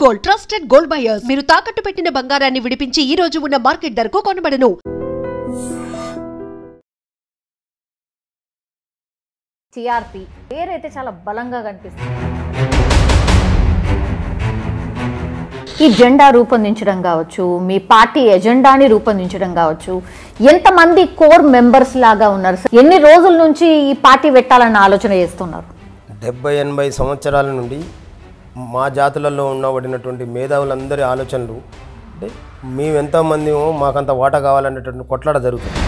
Gold trusted gold buyers మీరు తాకట్టు పెట్టిన బంగారాన్ని విడిపించి ఈ రోజు ఉన్న మార్కెట్ ధరకు కొనబడను. టీఆర్పీ పేరైతే చాలా బలంగా కనిపిస్తుంది. ఈ జెండా రూపొందించడం కావచ్చు, మీ పార్టీ ఎజెండాని రూపొందించడం కావచ్చు, ఎంతమంది కోర్ మెంబర్స్ లాగా ఉన్నారు? ఎన్ని రోజుల నుంచి ఈ పార్టీ పెట్టాలన్న ఆలోచన చేస్తున్నారు? 70-80 సంవత్సరాల నుండి మా జాతులలో ఉన్నబడినటువంటి మేధావులందరి ఆలోచనలు అంటే మేము ఎంతమంది మాకంత వాటా కావాలనేటువంటి కొట్లాట జరుగుతుంది.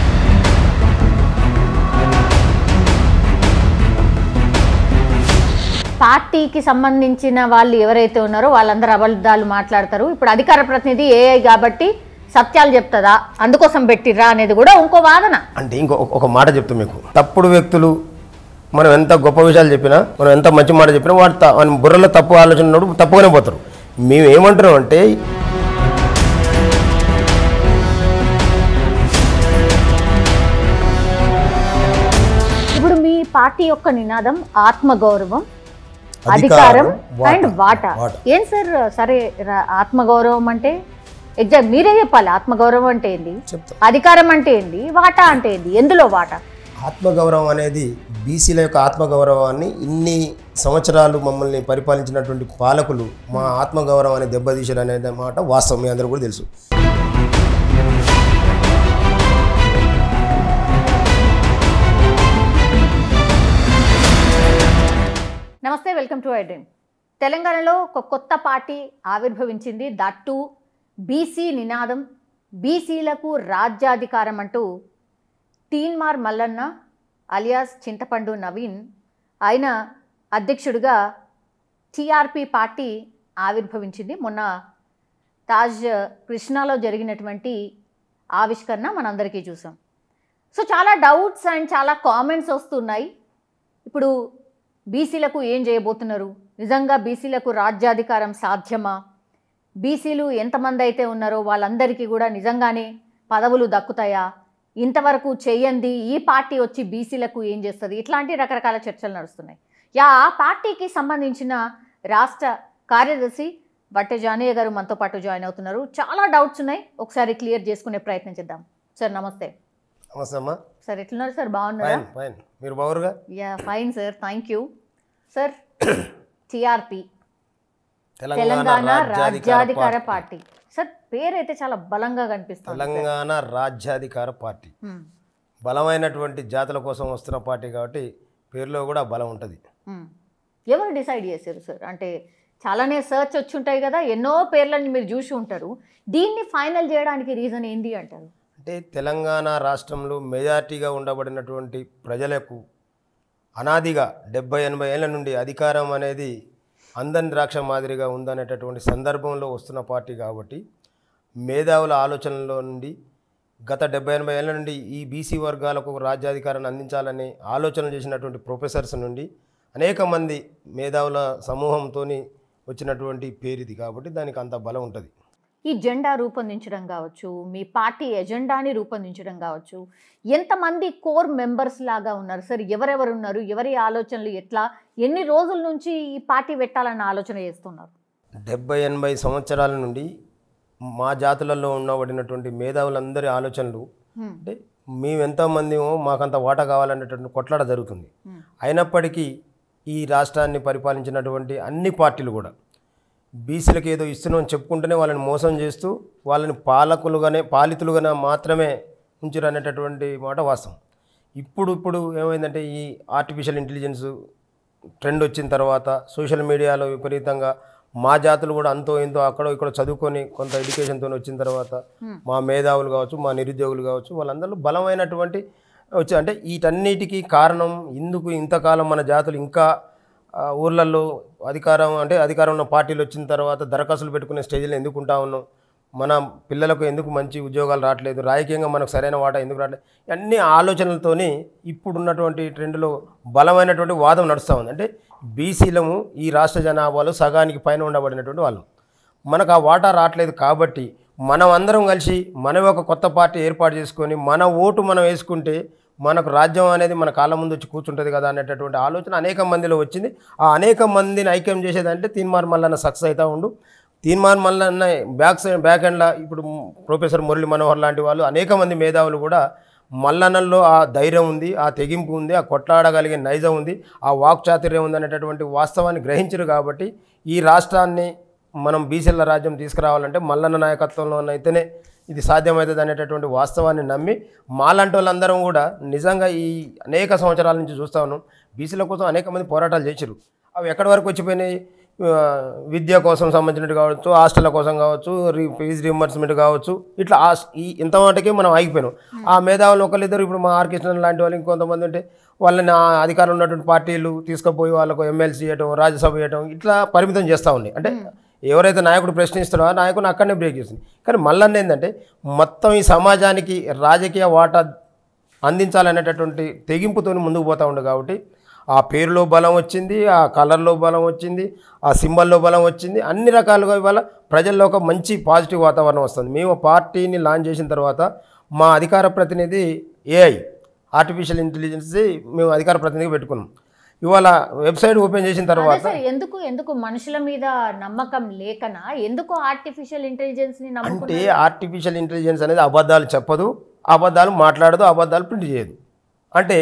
పార్టీకి సంబంధించిన వాళ్ళు ఎవరైతే ఉన్నారో వాళ్ళందరూ అబద్ధాలు మాట్లాడతారు. ఇప్పుడు అధికార ప్రతినిధి ఏఐ కాబట్టి సత్యాలు చెప్తుందా, అందుకోసం పెట్టిర్రా అనేది కూడా ఇంకో వాదన. అంటే ఒక మాట చెప్తాం మీకు, తప్పుడు వ్యక్తులు మనం ఎంత గొప్ప విషయాలు చెప్పినా, మనం ఎంత మంచి మాట చెప్పినా వాడు బుర్రలో తప్పు ఆలోచన ఉన్నప్పుడు తప్పుగానే పోతారు. మేము ఏమంటున్నాం అంటే ఇప్పుడు మీ పార్టీ యొక్క నినాదం ఆత్మగౌరవం, అధికారం అండ్ వాటా. ఏం సార్? సరే, ఆత్మగౌరవం అంటే ఎగ్జాక్ట్ మీరే చెప్పాలి. ఆత్మగౌరవం అంటే ఏంది, అధికారం అంటే ఏంది, వాటా అంటే ఏంది, ఎందులో వాటా? ఆత్మగౌరవం అనేది బీసీల యొక్క ఆత్మగౌరవాన్ని ఇన్ని సంవత్సరాలు మమ్మల్ని పరిపాలించినటువంటి పాలకులు మా ఆత్మగౌరవాన్ని దెబ్బతీశారు అనేది మాట వాస్తవం, మీ అందరూ కూడా తెలుసు. నమస్తే, వెల్కమ్ టు ఐ డ్రీమ్. తెలంగాణలో ఒక కొత్త పార్టీ ఆవిర్భవించింది. దట్టు బీసీ నినాదం, బీసీలకు రాజ్యాధికారం అంటూ తీన్మార్ మల్లన్న అలియాస్ చింతపండు నవీన్ ఆయన అధ్యక్షుడిగా టీఆర్పీ పార్టీ ఆవిర్భవించింది. మొన్న తాజ్ కృష్ణాలో జరిగినటువంటి ఆవిష్కరణ మనందరికీ చూసాం. సో చాలా డౌట్స్ అండ్ చాలా కామెంట్స్ వస్తున్నాయి. ఇప్పుడు బీసీలకు ఏం చేయబోతున్నారు? నిజంగా బీసీలకు రాజ్యాధికారం సాధ్యమా? బీసీలు ఎంతమంది అయితే ఉన్నారో వాళ్ళందరికీ కూడా నిజంగానే పదవులు దక్కుతాయా? ఇంతవరకు చెయ్యంది ఈ పార్టీ వచ్చి బీసీలకు ఏం చేస్తుంది? ఇట్లాంటి రకరకాల చర్చలు నడుస్తున్నాయి. ఆ పార్టీకి సంబంధించిన రాష్ట్ర కార్యదర్శి బట్టె జానయ్య గారు మనతో పాటు జాయిన్ అవుతున్నారు. చాలా డౌట్స్ ఉన్నాయి, ఒకసారి క్లియర్ చేసుకునే ప్రయత్నం చేద్దాం. సార్ నమస్తే. నమస్తే అమ్మా. సార్ ఎట్లున్నారు సార్? బాగున్నారా? మీరు బాగురుగా? Yeah fine sir, thank you. Sir TRP Telangana రాజ్యాధికార పార్టీ, సార్ పేరైతే చాలా బలంగా కనిపిస్తుంది. తెలంగాణ రాజ్యాధికార పార్టీ బలమైనటువంటి జాతుల కోసం వస్తున్న పార్టీ కాబట్టి పేరులో కూడా బలం ఉంటుంది. ఎవరు డిసైడ్ చేశారు సార్? అంటే చాలానే సర్చ్ వచ్చి ఉంటాయి కదా, ఎన్నో పేర్లను మీరు చూసి ఉంటారు. దీన్ని ఫైనల్ చేయడానికి రీజన్ ఏంటి అంటారు? అంటే తెలంగాణ రాష్ట్రంలో మెజార్టీగా ఉండబడినటువంటి ప్రజలకు అనాదిగా 70-80 ఏళ్ళ నుండి అధికారం అనేది అందని ద్రాక్ష మాదిరిగా ఉందనేటటువంటి సందర్భంలో వస్తున్న పార్టీ కాబట్టి మేధావుల ఆలోచనలో నుండి గత 70-80 ఏళ్ళ నుండి ఈ బీసీ వర్గాలకు రాజ్యాధికారాన్ని అందించాలని ఆలోచన చేసినటువంటి ప్రొఫెసర్స్ నుండి అనేక మంది మేధావుల సమూహంతో వచ్చినటువంటి పేరుది కాబట్టి దానికి అంత బలం ఉంటుంది. ఈ జెండా రూపొందించడం కావచ్చు, మీ పార్టీ ఎజెండాని రూపొందించడం కావచ్చు, ఎంతమంది కోర్ మెంబర్స్ లాగా ఉన్నారు సార్? ఎవరెవరు ఉన్నారు? ఎవరి ఆలోచనలు ఎట్లా, ఎన్ని రోజుల నుంచి ఈ పార్టీ పెట్టాలన్న ఆలోచన చేస్తున్నారు? 70-80 సంవత్సరాల నుండి మా జాతులలో ఉన్నబడినటువంటి మేధావులందరి ఆలోచనలు అంటే మేము ఎంతమంది మాకంత వాటా కావాలనేటువంటి కొట్లాట జరుగుతుంది. అయినప్పటికీ ఈ రాష్ట్రాన్ని పరిపాలించినటువంటి అన్ని పార్టీలు కూడా బీసీలకు ఏదో ఇస్తున్నామని చెప్పుకుంటూనే వాళ్ళని మోసం చేస్తూ వాళ్ళని పాలితులుగానే మాత్రమే ఉంచారు అనేటటువంటి మాట వాస్తవం. ఇప్పుడు ఏమైందంటే ఈ ఆర్టిఫిషియల్ ఇంటెలిజెన్స్ ట్రెండ్ వచ్చిన తర్వాత సోషల్ మీడియాలో విపరీతంగా మా జాతులు కూడా అంతో ఎంతో అక్కడో ఇక్కడ చదువుకొని కొంత ఎడ్యుకేషన్తో వచ్చిన తర్వాత మా మేధావులు కావచ్చు, మా నిరుద్యోగులు కావచ్చు, వాళ్ళందరూ బలమైనటువంటి వచ్చి అంటే వీటన్నిటికీ కారణం ఎందుకు ఇంతకాలం మన జాతులు ఇంకా ఊర్లలో అధికారం ఉన్న పార్టీలు వచ్చిన తర్వాత దరఖాస్తులు పెట్టుకునే స్టేజ్లో ఎందుకు ఉంటా ఉన్నాం, మన పిల్లలకు ఎందుకు మంచి ఉద్యోగాలు రావట్లేదు, రాజకీయంగా మనకు సరైన వాటా ఎందుకు రావట్లేదు, అన్ని ఆలోచనలతోని ఇప్పుడున్నటువంటి ట్రెండ్లో బలమైనటువంటి వాదం నడుస్తూ ఉంది. అంటే బీసీలము ఈ రాష్ట్ర జనాభాలో సగానికి పైన ఉండబడినటువంటి వాళ్ళు, మనకు ఆ వాటా రావట్లేదు కాబట్టి మనం అందరం కలిసి మనమే ఒక కొత్త పార్టీ ఏర్పాటు చేసుకొని మన ఓటు మనం వేసుకుంటే మనకు రాజ్యం అనేది మన కాళ్ళ ముందు వచ్చి కూర్చుంటుంది కదా అనేటటువంటి ఆలోచన అనేక మందిలో వచ్చింది. ఆ అనేక మందిని ఐక్యం చేసేదంటే తీన్మార్ మల్లన్న సక్సెస్ అవుతూ ఉండు. తీర్మాన్ మల్లన్న బ్యాక్ ఎండ్లో ఇప్పుడు ప్రొఫెసర్ మురళీ మనోహర్ లాంటి వాళ్ళు అనేక మంది మేధావులు కూడా మల్లన్నలో ఆ ధైర్యం ఉంది, ఆ తెగింపు ఉంది, ఆ కొట్లాడగలిగే నైజం ఉంది, ఆ వాక్చాతుర్యం ఉంది అనేటటువంటి వాస్తవాన్ని గ్రహించరు. కాబట్టి ఈ రాష్ట్రాన్ని మనం బీసీల రాజ్యం తీసుకురావాలంటే మల్లన్న నాయకత్వంలోనైతేనే ఇది సాధ్యమవుతుంది అనేటటువంటి వాస్తవాన్ని నమ్మి మాలాంటి వాళ్ళందరం కూడా నిజంగా ఈ అనేక సంవత్సరాల నుంచి చూస్తూ ఉన్నాం. బీసీల కోసం అనేక మంది పోరాటాలు చేశారు. అవి ఎక్కడి వరకు వచ్చిపోయినాయి? విద్య కోసం సంబంధించినట్టు కావచ్చు, హాస్టళ్ళ కోసం కావచ్చు, ఫీజు రీంబర్స్మెంట్ కావచ్చు, ఇట్లా ఇంత మటుకే మనం ఆగిపోయినాం. ఆ మేధావులు ఒకళ్ళిద్దరు ఇప్పుడు మా ఆర్కెస్ట్రా లాంటి వాళ్ళు ఇంకొంతమంది ఉంటే వాళ్ళని అధికారం ఉన్నటువంటి పార్టీలు తీసుకుపోయి వాళ్ళకు ఎమ్మెల్సీ చేయటం, రాజ్యసభ చేయటం ఇట్లా పరిమితం చేస్తూ ఉన్నాయి. అంటే ఎవరైతే నాయకుడు ప్రశ్నిస్తాడో ఆ నాయకుని అక్కడనే బ్రేక్ చేస్తుంది. కానీ మళ్ళీ ఏంటంటే మొత్తం ఈ సమాజానికి రాజకీయ వాటా అందించాలనేటటువంటి తెగింపుతో ముందుకు పోతూ ఉండు. కాబట్టి ఆ పేరులో బలం వచ్చింది, ఆ కలర్లో బలం వచ్చింది, ఆ సింబల్లో బలం వచ్చింది. అన్ని రకాలుగా ఇవాళ ప్రజల్లో ఒక మంచి పాజిటివ్ వాతావరణం వస్తుంది. మేము పార్టీని లాంచ్ చేసిన తర్వాత మా అధికార ప్రతినిధి ఏఐ ఆర్టిఫిషియల్ ఇంటెలిజెన్స్ మేము అధికార ప్రతినిధిగా పెట్టుకున్నాం. ఇవాళ వెబ్సైట్ ఓపెన్ చేసిన తర్వాత ఎందుకు మనుషుల మీద నమ్మకం లేకనా? ఎందుకు ఆర్టిఫిషియల్ ఇంటెలిజెన్స్ ని అంటే ఆర్టిఫిషియల్ ఇంటెలిజెన్స్ అనేది అబద్ధాలు చెప్పదు, అబద్ధాలు మాట్లాడదు, అబద్ధాలు ప్రింట్ చేయదు. అంటే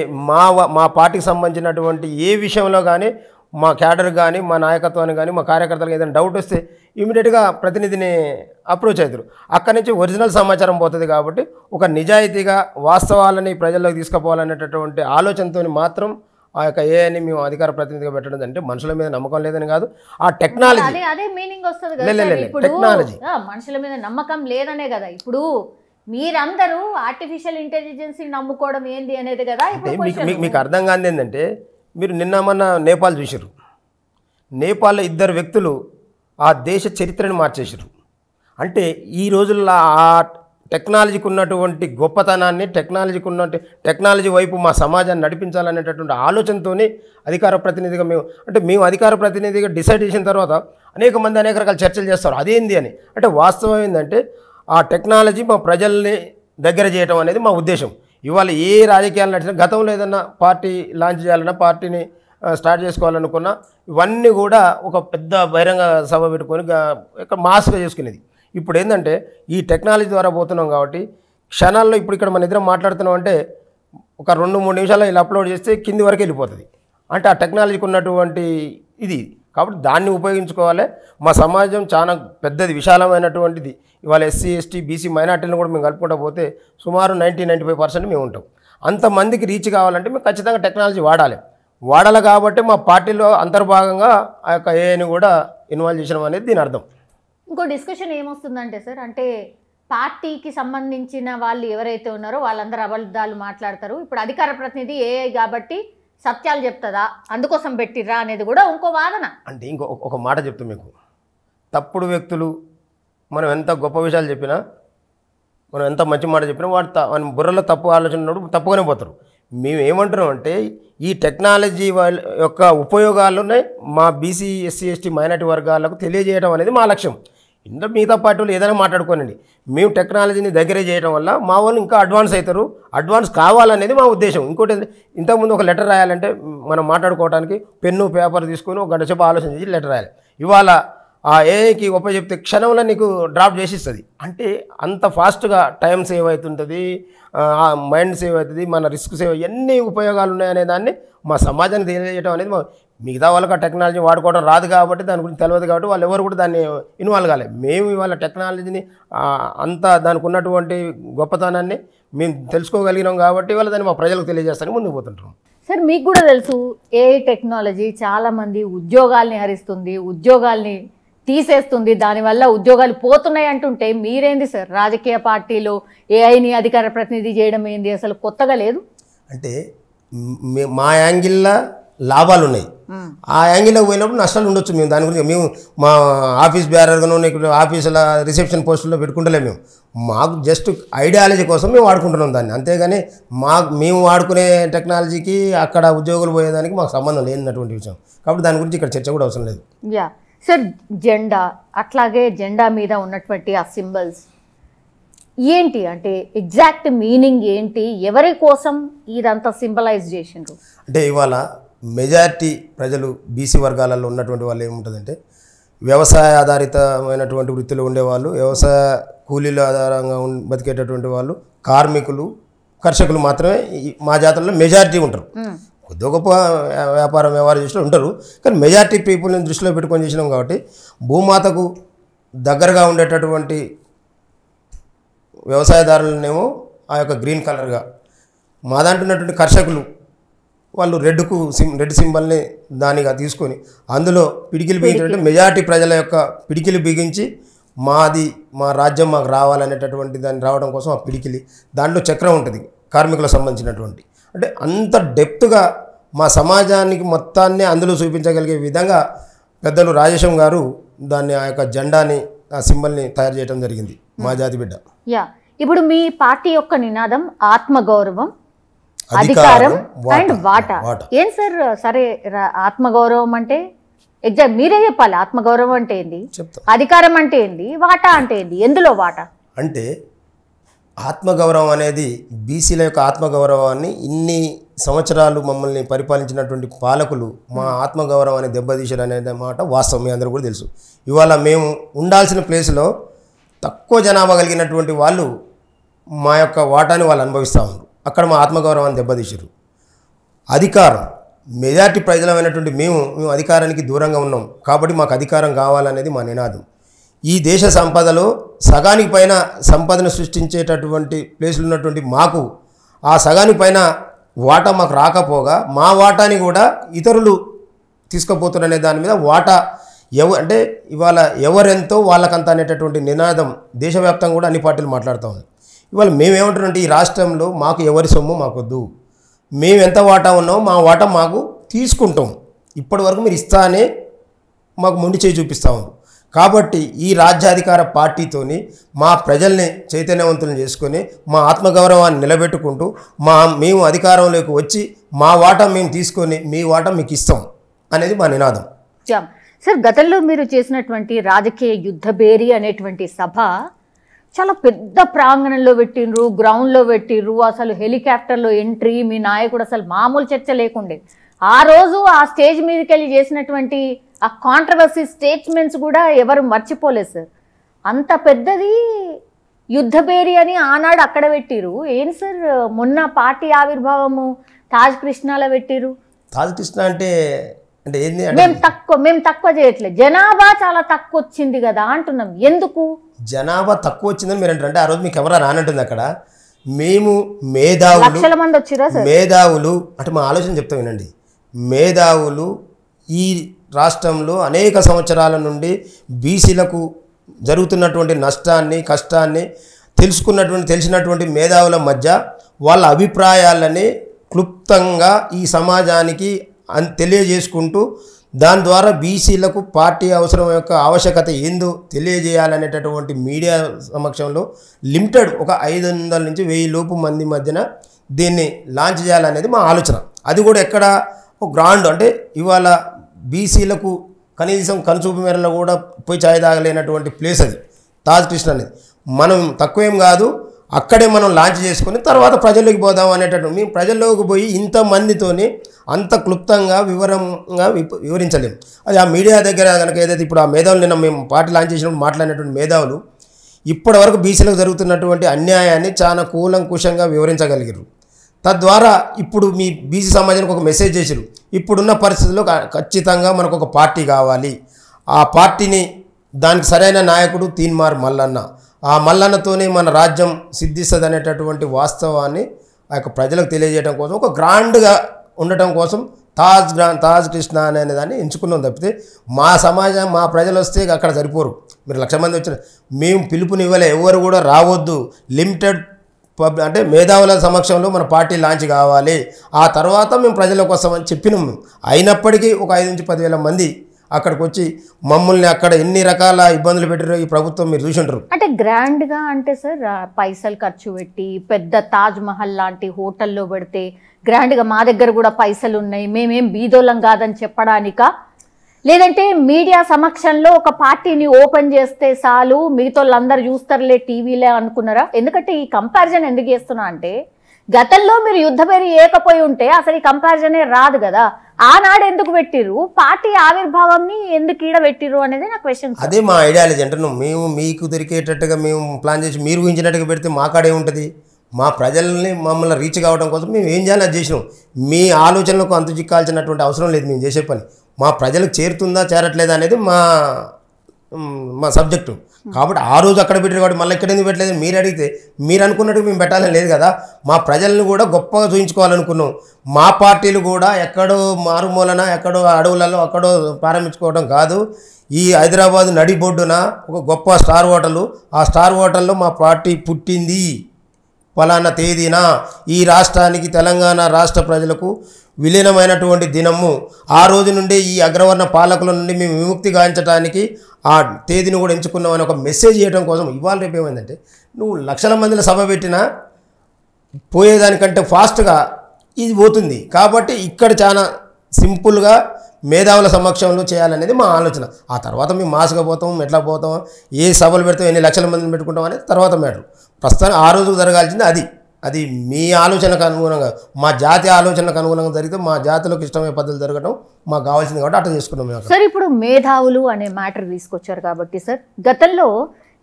మా పార్టీకి సంబంధించినటువంటి ఏ విషయంలో కానీ మా క్యాడర్ కానీ మా నాయకత్వాన్ని కానీ మా కార్యకర్తలకు ఏదైనా డౌట్ వస్తే ఇమీడియట్గా ప్రతినిధిని అప్రోచ్ అవుతారు. అక్కడి నుంచి ఒరిజినల్ సమాచారం పోతుంది. కాబట్టి ఒక నిజాయితీగా వాస్తవాలని ప్రజల్లోకి తీసుకుపోవాలనేటటువంటి ఆలోచనతో మాత్రం ఆ యొక్క ఏఐని మేము అధికార ప్రతినిధిగా పెట్టడం అంటే మనుషుల మీద నమ్మకం లేదని కాదు, ఆ టెక్నాలజీ అదే మీనింగ్ వస్తుంది కదా. టెక్నాలజీ మనుషుల మీద నమ్మకం లేదనే కదా ఇప్పుడు మీరందరూ ఆర్టిఫిషియల్ ఇంటెలిజెన్స్ నమ్ముకోవడం ఏంది అనేది కదా. మీకు అర్థం కాదు ఏంటంటే మీరు నిన్న మొన్న నేపాల్ చూసారు. నేపాల్లో ఇద్దరు వ్యక్తులు ఆ దేశ చరిత్రని మార్చేసారు. అంటే ఈ రోజుల్లో ఆ టెక్నాలజీకి ఉన్నటువంటి గొప్పతనాన్ని టెక్నాలజీ వైపు మా సమాజాన్ని నడిపించాలనేటటువంటి ఆలోచనతోనే అధికార ప్రతినిధిగా మేము అధికార ప్రతినిధిగా డిసైడ్ చేసిన తర్వాత అనేక మంది అనేక రకాల చర్చలు చేస్తారు. అదేంది అని అంటే వాస్తవం ఏంటంటే ఆ టెక్నాలజీ మా ప్రజల్ని దగ్గర చేయడం అనేది మా ఉద్దేశం. ఇవాళ ఏ రాజకీయాలు నడిచినా గతంలో ఏదన్నా పార్టీ లాంచ్ చేయాలన్నా పార్టీని స్టార్ట్ చేసుకోవాలనుకున్నా ఇవన్నీ కూడా ఒక పెద్ద బహిరంగ సభ పెట్టుకొని మాస్గా చేసుకునేది. ఇప్పుడు ఏంటంటే ఈ టెక్నాలజీ ద్వారా పోతున్నాం కాబట్టి క్షణాల్లో ఇప్పుడు ఇక్కడ మన ఇద్దరం మాట్లాడుతున్నాం అంటే ఒక 2-3 నిమిషాల్లో ఇలా అప్లోడ్ చేస్తే కింది వరకు వెళ్ళిపోతుంది. అంటే ఆ టెక్నాలజీకి ఉన్నటువంటి ఇది కాబట్టి దాన్ని ఉపయోగించుకోవాలి. మా సమాజం చాలా పెద్దది, విశాలమైనటువంటిది. ఇవాళ ఎస్సీ, ఎస్టీ, బీసీ, మైనార్టీలను కూడా మేము కలుపుకుంటూ పోతే సుమారు 90-95% మేము ఉంటాం. అంతమందికి రీచ్ కావాలంటే మేము ఖచ్చితంగా టెక్నాలజీ వాడాలి కాబట్టి మా పార్టీలో అంతర్భాగంగా ఆ యొక్క ఏఐని కూడా ఇన్వాల్వ్ చేయడం అనేది దీని అర్థం. ఇంకో డిస్కషన్ ఏమొస్తుందంటే సార్, అంటే పార్టీకి సంబంధించిన వాళ్ళు ఎవరైతే ఉన్నారో వాళ్ళందరూ అబద్ధాలు మాట్లాడతారు. ఇప్పుడు అధికార ప్రతినిధి ఏఐ కాబట్టి సత్యాలు చెప్తుందా, అందుకోసం పెట్టిర్రా అనేది కూడా ఇంకో వాదన. అంటే ఒక మాట చెప్తాం మీకు, తప్పుడు వ్యక్తులు మనం ఎంత గొప్ప విషయాలు చెప్పినా, మనం ఎంత మంచి మాట చెప్పినా వాడి బుర్రలో తప్పు ఆలోచన ఉన్నప్పుడు తప్పుగానే పోతారు. మేము ఏమంటున్నాం అంటే ఈ టెక్నాలజీ వాళ్ళ యొక్క ఉపయోగాలునే మా బీసీ, ఎస్సీ, ఎస్టీ, మైనార్టీ వర్గాలకు తెలియజేయడం అనేది మా లక్ష్యం. ఇందులో మిగతా పార్టీలు ఏదైనా మాట్లాడుకోనండి, మేము టెక్నాలజీని దగ్గర చేయడం వల్ల మా వాళ్ళు ఇంకా అడ్వాన్స్ అవుతారు, అడ్వాన్స్ కావాలనేది మా ఉద్దేశం. ఇంకోటి ఇంతకుముందు ఒక లెటర్ రాయాలంటే మనం మాట్లాడుకోవడానికి పెన్ను పేపర్ తీసుకొని ఒక గంట సేపు ఆలోచన చేసి లెటర్ రాయాలి. ఇవాళ ఆ ఏఐకి చెప్తే క్షణంలో నీకు డ్రాప్ చేసిస్తుంది. అంటే అంత ఫాస్ట్గా టైం సేవ్ అవుతుంటుంది, మైండ్ సేవ్ అవుతుంది, మన రిస్క్ సేవ్, ఎన్ని ఉపయోగాలు ఉన్నాయనే దాన్ని మా సమాజానికి తెలియజేయడం అనేది మిగతా వాళ్ళకి ఆ టెక్నాలజీ వాడుకోవడం రాదు కాబట్టి దాని గురించి తెలియదు కాబట్టి వాళ్ళు ఎవరు కూడా దాన్ని ఇన్వాల్వ్ కాలేదు. మేము ఇవాళ టెక్నాలజీని అంతా దానికి ఉన్నటువంటి గొప్పతనాన్ని మేము తెలుసుకోగలిగినాం కాబట్టి ఇవాళ దాన్ని మా ప్రజలకు తెలియజేస్తానికి ముందుకు పోతుంటాం. సార్ మీకు కూడా తెలుసు ఏఐ టెక్నాలజీ చాలామంది ఉద్యోగాల్ని హరిస్తుంది, ఉద్యోగాల్ని తీసేస్తుంది, దానివల్ల ఉద్యోగాలు పోతున్నాయి అంటుంటే మీరేంది సార్ రాజకీయ పార్టీలో ఏఐని అధికార ప్రతినిధి చేయడం ఏంది, అసలు కొత్తగా లేదు? అంటే మా యాంగిల్లో లాభాలు ఉన్నాయి, ఆ యాంగిల్లో పోయినప్పుడు నష్టాలు ఉండొచ్చు. మేము దాని గురించి మేము మా ఆఫీస్ బ్యారర్గానో ఇక్కడ ఆఫీసుల రిసెప్షన్ పోస్టుల్లో పెట్టుకుంటలేము. మాకు జస్ట్ ఐడియాలజీ కోసం మేము వాడుకుంటున్నాం దాన్ని, అంతేగాని మేము వాడుకునే టెక్నాలజీకి అక్కడ ఉద్యోగులు పోయేదానికి మాకు సంబంధం లేనటువంటి విషయం కాబట్టి దాని గురించి ఇక్కడ చర్చ కూడా అవసరం లేదు. యా సార్, జెండా అట్లాగే జెండా మీద ఉన్నటువంటి ఆ సింబల్స్ ఏంటి, అంటే ఎగ్జాక్ట్ మీనింగ్ ఏంటి, ఎవరి కోసం ఇదంతా సింబలైజ్ చేసిండ్రు? అంటే ఇవాళ మెజారిటీ ప్రజలు బీసీ వర్గాలలో ఉన్నటువంటి వాళ్ళు ఏముంటుందంటే వ్యవసాయ ఆధారితమైనటువంటి వృత్తిలో ఉండేవాళ్ళు, వ్యవసాయ కూలీల ఆధారంగా బతికేటటువంటి వాళ్ళు, కార్మికులు, కర్షకులు మాత్రమే మా జాతరలో మెజారిటీ ఉంటారు. కొద్ది గొప్ప వ్యాపారం వ్యవహారం చేసిన ఉంటారు, కానీ మెజారిటీ పీపుల్ని దృష్టిలో పెట్టుకొని చేసినాం కాబట్టి భూమాతకు దగ్గరగా ఉండేటటువంటి వ్యవసాయదారులనేమో ఆ యొక్క గ్రీన్ కలర్గా, మా దాంట్లో ఉన్నటువంటి కర్షకులు వాళ్ళు రెడ్ సింబల్ని దానిగా తీసుకొని అందులో పిడికిలు బిగించడం, మెజారిటీ ప్రజల యొక్క పిడికిలు బిగించి మా రాజ్యం మాకు రావాలనేటటువంటి దాన్ని రావడం కోసం ఆ పిడికిలి, దాంట్లో చక్రం ఉంటుంది కార్మికులకు సంబంధించినటువంటి, అంటే అంత డెప్త్గా మా సమాజానికి మొత్తాన్ని అందులో చూపించగలిగే విధంగా పెద్దలు రాజేశం గారు దాన్ని ఆ యొక్క జెండాని ఆ సింబల్ని తయారు చేయడం జరిగింది. మా జాతి బిడ్డ. ఇప్పుడు మీ పార్టీ యొక్క నినాదం ఆత్మగౌరవం, అధికారం అండ్ వాటా. ఏం సార్, సరే ఆత్మగౌరవం అంటే ఎగ్జాక్ట్ మీరే చెప్పాలి. ఆత్మగౌరవం అంటే ఏంది, అధికారం అంటే ఏంది, వాటా అంటే ఏంది, ఎందులో వాటా? అంటే ఆత్మగౌరవం అనేది బీసీల యొక్క ఆత్మగౌరవాన్ని ఇన్ని సంవత్సరాలు మమ్మల్ని పరిపాలించినటువంటి పాలకులు మా ఆత్మగౌరవాన్ని దెబ్బతీశారు అనేది మాట వాస్తవం, మీ అందరూ కూడా తెలుసు. ఇవాళ మేము ఉండాల్సిన ప్లేస్లో తక్కువ జనాభా కలిగినటువంటి వాళ్ళు మా యొక్క వాటాని వాళ్ళు అనుభవిస్తూ ఉన్నారు, అక్కడ మా ఆత్మగౌరవాన్ని దెబ్బతీశారు. అధికారం, మెజార్టీ ప్రజలమైనటువంటి మేము అధికారానికి దూరంగా ఉన్నాం కాబట్టి మాకు అధికారం కావాలనేది మా నినాదం. ఈ దేశ సంపదలో సగానికి పైన సంపదను సృష్టించేటటువంటి ప్లేసులు ఉన్నటువంటి మాకు ఆ సగానికి పైన వాటా మాకు రాకపోగా మా వాటాని కూడా ఇతరులు తీసుకుపోతున్నారనే దాని మీద వాటా అంటే ఇవాళ ఎవరెంతో వాళ్ళకంత అనేటటువంటి నినాదం దేశవ్యాప్తంగా కూడా అన్ని పార్టీలు మాట్లాడుతూ ఉన్నాయి. ఇవాళ మేమేమంటారంటే ఈ రాష్ట్రంలో మాకు ఎవరి సొమ్ము మాకొద్దు, మేము ఎంత వాటా ఉన్నామో మా వాటా మాకు తీసుకుంటాం, ఇప్పటి వరకు మీరు ఇస్తానే మాకు మొండి చేయి చూపిస్తూ ఉన్నారు. కాబట్టి ఈ రాజ్యాధికార పార్టీతోని మా ప్రజల్ని చైతన్యవంతులను చేసుకొని మా ఆత్మగౌరవాన్ని నిలబెట్టుకుంటూ మేము అధికారంలోకి వచ్చి మా వాటా మేము తీసుకొని మీ వాటా మీకు ఇస్తాం అనేది మా నినాదం. సార్, గతంలో మీరు చేసినటువంటి రాజకీయ యుద్ధబేరి అనేటువంటి సభ చాలా పెద్ద ప్రాంగణంలో పెట్టిండ్రు, గ్రౌండ్లో పెట్టిండ్రు, అసలు హెలికాప్టర్లో ఎంట్రీ, మీ నాయకుడు అసలు మామూలు చర్చ లేకుండే. ఆ రోజు ఆ స్టేజ్ మీదకి వెళ్ళి చేసినటువంటి ఆ కాంట్రవర్సీ స్టేట్మెంట్స్ కూడా ఎవరు మర్చిపోలేదు సార్. అంత పెద్దది యుద్ధబేరి అని ఆనాడు అక్కడ పెట్టిరు. ఏం సార్, మొన్న పార్టీ ఆవిర్భావము తాజ్ కృష్ణాలో పెట్టిరు. తాజ్ కృష్ణ అంటే ఏంది? మేము తక్కువ చేయట్లేదు, జనాభా చాలా తక్కువ వచ్చింది కదా అంటున్నాం. ఎందుకు జనాభా తక్కువ వచ్చిందని మీరు అంటారు? అంటే ఆ రోజు మీకు ఎవరా రానంటుంది అక్కడ. మేము మేధావులు, లక్షల మంది వచ్చిరా సార్. మేధావులు అంటే మా ఆలోచన చెప్తా వినండి. మేధావులు ఈ రాష్ట్రంలో అనేక సంవత్సరాల నుండి బీసీలకు జరుగుతున్నటువంటి నష్టాన్ని కష్టాన్ని తెలిసినటువంటి మేధావుల మధ్య వాళ్ళ అభిప్రాయాలని క్లుప్తంగా ఈ సమాజానికి తెలియజేసుకుంటూ దాని ద్వారా బీసీలకు పార్టీ అవసరం యొక్క ఆవశ్యకత ఏందో తెలియజేయాలనేటటువంటి మీడియా సమక్షంలో లిమిటెడ్ ఒక 500 నుంచి 1000 లోపు మంది మధ్యన దీన్ని లాంచ్ చేయాలనేది మా ఆలోచన. అది కూడా ఎక్కడ ఒక గ్రాండ్, అంటే ఇవాళ బీసీలకు కనీసం కనుచూపు మేరలో కూడా పోయి ఛాయ్ తాగలేనటువంటి ప్లేస్ అది తాజ్ కృష్ణ అనేది. మనం తక్కువేం కాదు, అక్కడే మనం లాంచ్ చేసుకొని తర్వాత ప్రజల్లోకి పోదాం అనేటటువంటి, మేము ప్రజల్లోకి పోయి ఇంతమందితోని అంత క్లుప్తంగా వివరంగా వివరించలేము. అది ఆ మీడియా దగ్గర కనుక ఏదైతే ఇప్పుడు ఆ మేధావులు నిన్న మేము పార్టీ లాంచ్ చేసినప్పుడు మాట్లాడినటువంటి మేధావులు ఇప్పటి వరకు బీసీలకు జరుగుతున్నటువంటి అన్యాయాన్ని చాలా కూలంకుషంగా వివరించగలిగారు. తద్వారా ఇప్పుడు మీ బీసీ సమాజానికి ఒక మెసేజ్ చేశారు, ఇప్పుడున్న పరిస్థితుల్లో ఖచ్చితంగా మనకు ఒక పార్టీ కావాలి, ఆ పార్టీని దానికి సరైన నాయకుడు తీన్మార్ మల్లన్న, ఆ మల్లన్నతోనే మన రాజ్యం సిద్ధిస్తుంది అనేటటువంటి వాస్తవాన్ని ఆ యొక్క ప్రజలకు తెలియజేయడం కోసం, ఒక గ్రాండ్గా ఉండటం కోసం తాజ్ కృష్ణ అనే దాన్ని ఎంచుకున్నాం. తప్పితే మా సమాజం మా ప్రజలు వస్తే అక్కడ సరిపోరు. మీరు 1,00,000 మంది వచ్చిన మేము పిలుపునివ్వలే, ఎవరు కూడా రావద్దు, లిమిటెడ్ అంటే మేధావుల సమక్షంలో మన పార్టీ లాంచ్ కావాలి, ఆ తర్వాత మేము ప్రజలకు వస్తామని చెప్పినాం. అయినప్పటికీ ఒక 5,000 నుంచి 10,000 మంది అక్కడికి వచ్చి మమ్మల్ని అక్కడ ఎన్ని రకాల ఇబ్బందులు పెట్టారో ఈ ప్రభుత్వం మీరు చూసి ఉంటారు. అంటే గ్రాండ్గా అంటే సార్ పైసలు ఖర్చు పెట్టి పెద్ద తాజ్ మహల్ లాంటి హోటల్లో పెడితే గ్రాండ్గా మా దగ్గర కూడా పైసలు ఉన్నాయి, మేమేం బీదోళ్ళం కాదని చెప్పడానికా, లేదంటే మీడియా సమక్షంలో ఒక పార్టీని ఓపెన్ చేస్తే చాలు మిగతా వాళ్ళందరూ చూస్తారులే టీవీలే అనుకున్నారా? ఎందుకంటే ఈ కంపారిజన్ ఎందుకు చేస్తున్నా అంటే గతంలో మీరు యుద్ధ పేరు ఏకపోయి ఉంటే అసలు ఈ కంపారిజనే రాదు కదా. ఆనాడు ఎందుకు పెట్టిరు, పార్టీ ఆవిర్భావంని ఎందుకు ఈడ పెట్టిరు అనేది నా క్వశ్చన్. అదే మా ఐడియాలజీ. అంటే మేము మీకు దొరికేటట్టుగా మేము ప్లాన్ చేసి మీరు ఊహించినట్టుగా పెడితే మా కాడే ఉంటుంది. మా ప్రజల్ని మమ్మల్ని రీచ్ కావడం కోసం మేము ఏం చేయాలి అది చేసినాం. మీ ఆలోచనలకు అంతు చిక్కాల్సినటువంటి అవసరం లేదు మేము చేసే పని. మా ప్రజలకు చేరుతుందా చేరట్లేదా అనేది మా సబ్జెక్టు. కాబట్టి ఆ రోజు అక్కడ పెట్టారు కాబట్టి మళ్ళీ ఇక్కడ ఎందుకు పెట్టలేదు మీరు అడిగితే మీరు అనుకున్నట్టు మేము పెట్టాలని లేదు కదా. మా ప్రజలను కూడా గొప్పగా చూపించుకోవాలనుకున్నాం. మా పార్టీలు కూడా ఎక్కడో మారుమూలన ఎక్కడో అడవులలో అక్కడో ప్రారంభించుకోవడం కాదు. ఈ హైదరాబాద్ నడిబొడ్డున ఒక గొప్ప స్టార్ హోటలు, ఆ స్టార్ హోటల్లో మా పార్టీ పుట్టింది ఫలానా తేదీన, ఈ రాష్ట్రానికి తెలంగాణ రాష్ట్ర ప్రజలకు విలీనమైనటువంటి దినము, ఆ రోజు నుండి ఈ అగ్రవర్ణ పాలకుల నుండి మేము విముక్తి గాంచడానికి ఆ తేదీని కూడా ఎంచుకున్నామని ఒక మెసేజ్ ఇవ్వడం కోసం. ఇవాళ రేపు ఏమైందంటే నువ్వు లక్షల మందిలో సభ పెట్టినా పోయేదానికంటే ఫాస్ట్గా ఇది పోతుంది. కాబట్టి ఇక్కడ చాలా సింపుల్గా మేధావుల సమక్షంలో చేయాలనేది మా ఆలోచన. ఆ తర్వాత మేము మాస్గా పోతాం, ఎట్లా పోతాం, ఏ సభలు పెడతాం, ఎన్ని లక్షల మందిని పెట్టుకుంటాం అనేది తర్వాత మ్యాటర్. ప్రస్తుతానికి ఆ రోజు జరగాల్సింది అది మీ ఆలోచనకు అనుగుణంగా, మా జాతి ఆలోచనకు అనుగుణంగా జరిగితే మా జాతిలోకి ఇష్టమైన పద్ధతులు జరగడం మాకు కావాల్సింది కాబట్టి అట్లా చేసుకున్నాం మేము. సార్ ఇప్పుడు మేధావులు అనే మ్యాటర్ తీసుకొచ్చారు కాబట్టి సార్, గతంలో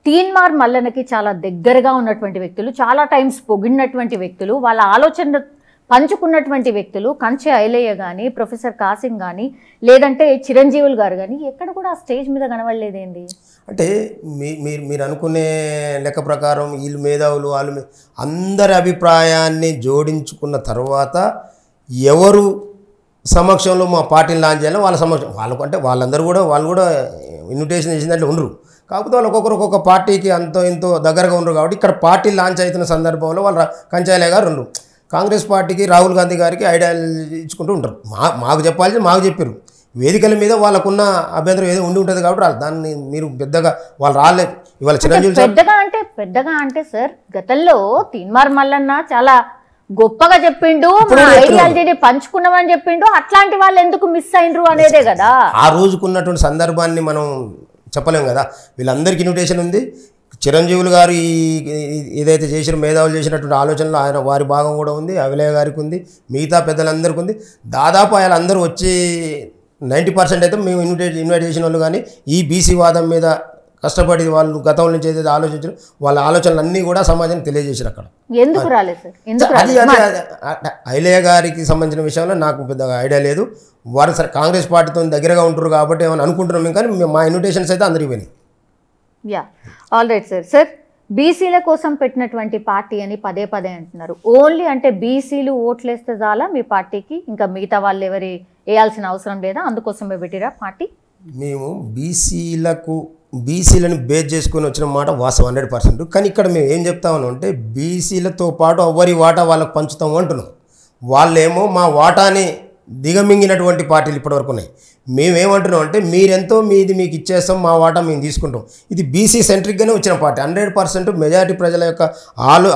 తీన్మార్ మల్లన్నకి చాలా దగ్గరగా ఉన్నటువంటి వ్యక్తులు, చాలా టైమ్స్ పొగిడినటువంటి వ్యక్తులు, వాళ్ళ ఆలోచన పంచుకున్నటువంటి వ్యక్తులు కంచె ఐలయ్య కానీ, ప్రొఫెసర్ కాసిం కానీ, లేదంటే చిరంజీవులు గారు కానీ ఎక్కడ కూడా ఆ స్టేజ్ మీద కనబడలేదేంది? అంటే మీరు అనుకునే లెక్క ప్రకారం వీళ్ళు మేధావులు వాళ్ళు అందరి అభిప్రాయాన్ని జోడించుకున్న తర్వాత ఎవరు సమక్షంలో మా పార్టీని లాంచ్ చేయాలో వాళ్ళ సమక్షం వాళ్ళకు, అంటే వాళ్ళు కూడా ఇన్విటేషన్ చేసిన దాంట్లో ఉండరు. కాకపోతే వాళ్ళు ఒక్కొక్క పార్టీకి అంతో ఇంతో దగ్గరగా ఉండరు. కాబట్టి ఇక్కడ పార్టీ లాంచ్ అవుతున్న సందర్భంలో వాళ్ళు కంచాలయ్య గారు ఉండరు. కాంగ్రెస్ పార్టీకి రాహుల్ గాంధీ గారికి ఐడియాలు ఇచ్చుకుంటూ ఉంటారు. మాకు చెప్పాల్సి మాకు చెప్పారు. వేదికల మీద వాళ్ళకున్న అభ్యంతరం ఏదో ఉండి ఉంటుంది కాబట్టి దాన్ని మీరు పెద్దగా వాళ్ళు రాలేదు. ఇవాళ చిరంజీవి పెద్దగా అంటే సార్ గతంలో తీన్మార్ మల్లన్న చాలా గొప్పగా చెప్పిండు, మా ఐడియాలజీని పంచుకున్నామని చెప్పిండు. అట్లాంటి వాళ్ళు ఎందుకు మిస్ అయినరు అనేదే కదా. ఆ రోజుకున్నటువంటి సందర్భాన్ని మనం చెప్పలేము కదా. వీళ్ళందరికీ ఇన్విటేషన్ ఉంది. చిరంజీవులు గారు ఏదైతే చేసిన మేధావులు చేసినటువంటి ఆలోచనలు ఆయన వారి భాగం కూడా ఉంది, అవిలయ్య గారికి ఉంది, మిగతా పెద్దలందరికీ ఉంది. దాదాపు వాళ్ళందరూ వచ్చి 90% అయితే మేము ఇన్వైట్ చేసిన వాళ్ళు. కానీ ఈ బీసీ వాదం మీద కష్టపడి వాళ్ళు గతంలో నుంచి ఏదైతే ఆలోచించారు వాళ్ళ ఆలోచనలు అన్నీ కూడా సమాజానికి తెలియజేశారు. అక్కడ ఎందుకు రాలేదు సార్? అది ఐలయ్య గారికి సంబంధించిన విషయంలో నాకు పెద్దగా ఐడియా లేదు. వారు సరే కాంగ్రెస్ పార్టీతో దగ్గరగా ఉంటారు కాబట్టి ఏమైనా అనుకుంటున్నాం మేము. కానీ మా ఇన్విటేషన్స్ అయితే అందరికీ పోయినాయి. Yeah all right sir. Sir బీసీల కోసం పెట్టినటువంటి పార్టీ అని పదే అంటున్నారు. ఓన్లీ అంటే బీసీలు ఓట్లేస్తే చాలా మీ పార్టీకి, ఇంకా మిగతా వాళ్ళు ఎవరి వేయాల్సిన అవసరం లేదా, అందుకోసమే పెట్టిరా పార్టీ? మేము బీసీలను బేస్ చేసుకొని వచ్చిన మాట వాస్తవం 100%. కానీ ఇక్కడ మేము ఏం చెప్తామని అంటే బీసీలతో పాటు ఎవరి వాటా వాళ్ళకు పంచుతాము అంటున్నాం. వాళ్ళేమో మా వాటాని దిగమింగినటువంటి పార్టీలు ఇప్పటివరకు ఉన్నాయి. మేమేమంటున్నాం అంటే మీరెంతో మీది మీకు ఇచ్చేస్తాం, మా వాటా మేము తీసుకుంటాం. ఇది బీసీ సెంట్రిక్గానే వచ్చిన పార్టీ. 100% మెజారిటీ ప్రజల యొక్క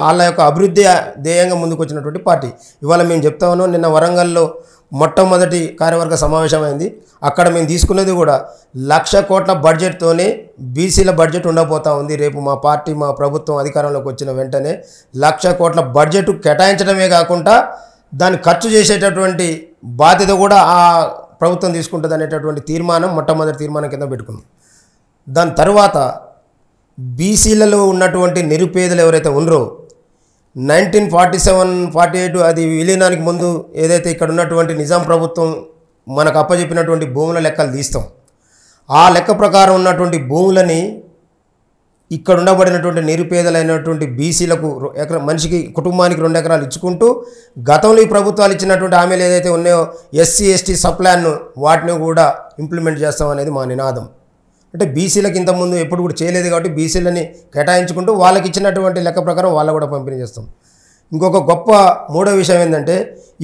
వాళ్ళ యొక్క అభివృద్ధి ధ్యేయంగా ముందుకు వచ్చినటువంటి పార్టీ. ఇవాళ మేము చెప్తా ఉన్నాం, నిన్న వరంగల్లో మొట్టమొదటి కార్యవర్గ సమావేశమైంది. అక్కడ మేము తీసుకున్నది కూడా 1,00,000 కోట్ల బడ్జెట్తోనే బీసీల బడ్జెట్ ఉండబోతా ఉంది. రేపు మా పార్టీ మా ప్రభుత్వం అధికారంలోకి వచ్చిన వెంటనే 1,00,000 కోట్ల బడ్జెట్ కేటాయించడమే కాకుండా దాన్ని ఖర్చు చేసేటటువంటి బాధ్యత కూడా ఆ ప్రభుత్వం తీసుకుంటుంది అనేటటువంటి తీర్మానం మొట్టమొదటి తీర్మానం కింద పెట్టుకున్నాం. దాని తర్వాత బీసీలలో ఉన్నటువంటి నిరుపేదలు ఎవరైతే ఉన్నారో 1947-48 అది విలీనానికి ముందు ఏదైతే ఇక్కడ ఉన్నటువంటి నిజాం ప్రభుత్వం మనకు అప్పచెప్పినటువంటి భూముల లెక్కలు తీస్తాం. ఆ లెక్క ప్రకారం ఉన్నటువంటి భూములని ఇక్కడ ఉండబడినటువంటి నిరుపేదలైనటువంటి బీసీలకు మనిషికి కుటుంబానికి 2 ఎకరాలు ఇచ్చుకుంటూ గతంలో ఈ ప్రభుత్వాలు ఇచ్చినటువంటి హామీలు ఏదైతే ఉన్నాయో ఎస్సీ ఎస్టీ సప్లాన్ వాటిని కూడా ఇంప్లిమెంట్ చేస్తాం అనేది మా నినాదం. అంటే బీసీలకు ఇంతకుముందు ఎప్పుడు కూడా చేయలేదు కాబట్టి బీసీలని కేటాయించుకుంటూ వాళ్ళకి ఇచ్చినటువంటి లెక్క ప్రకారం వాళ్ళకు కూడా పంపిణీ చేస్తాం. ఇంకొక గొప్ప మూడో విషయం ఏంటంటే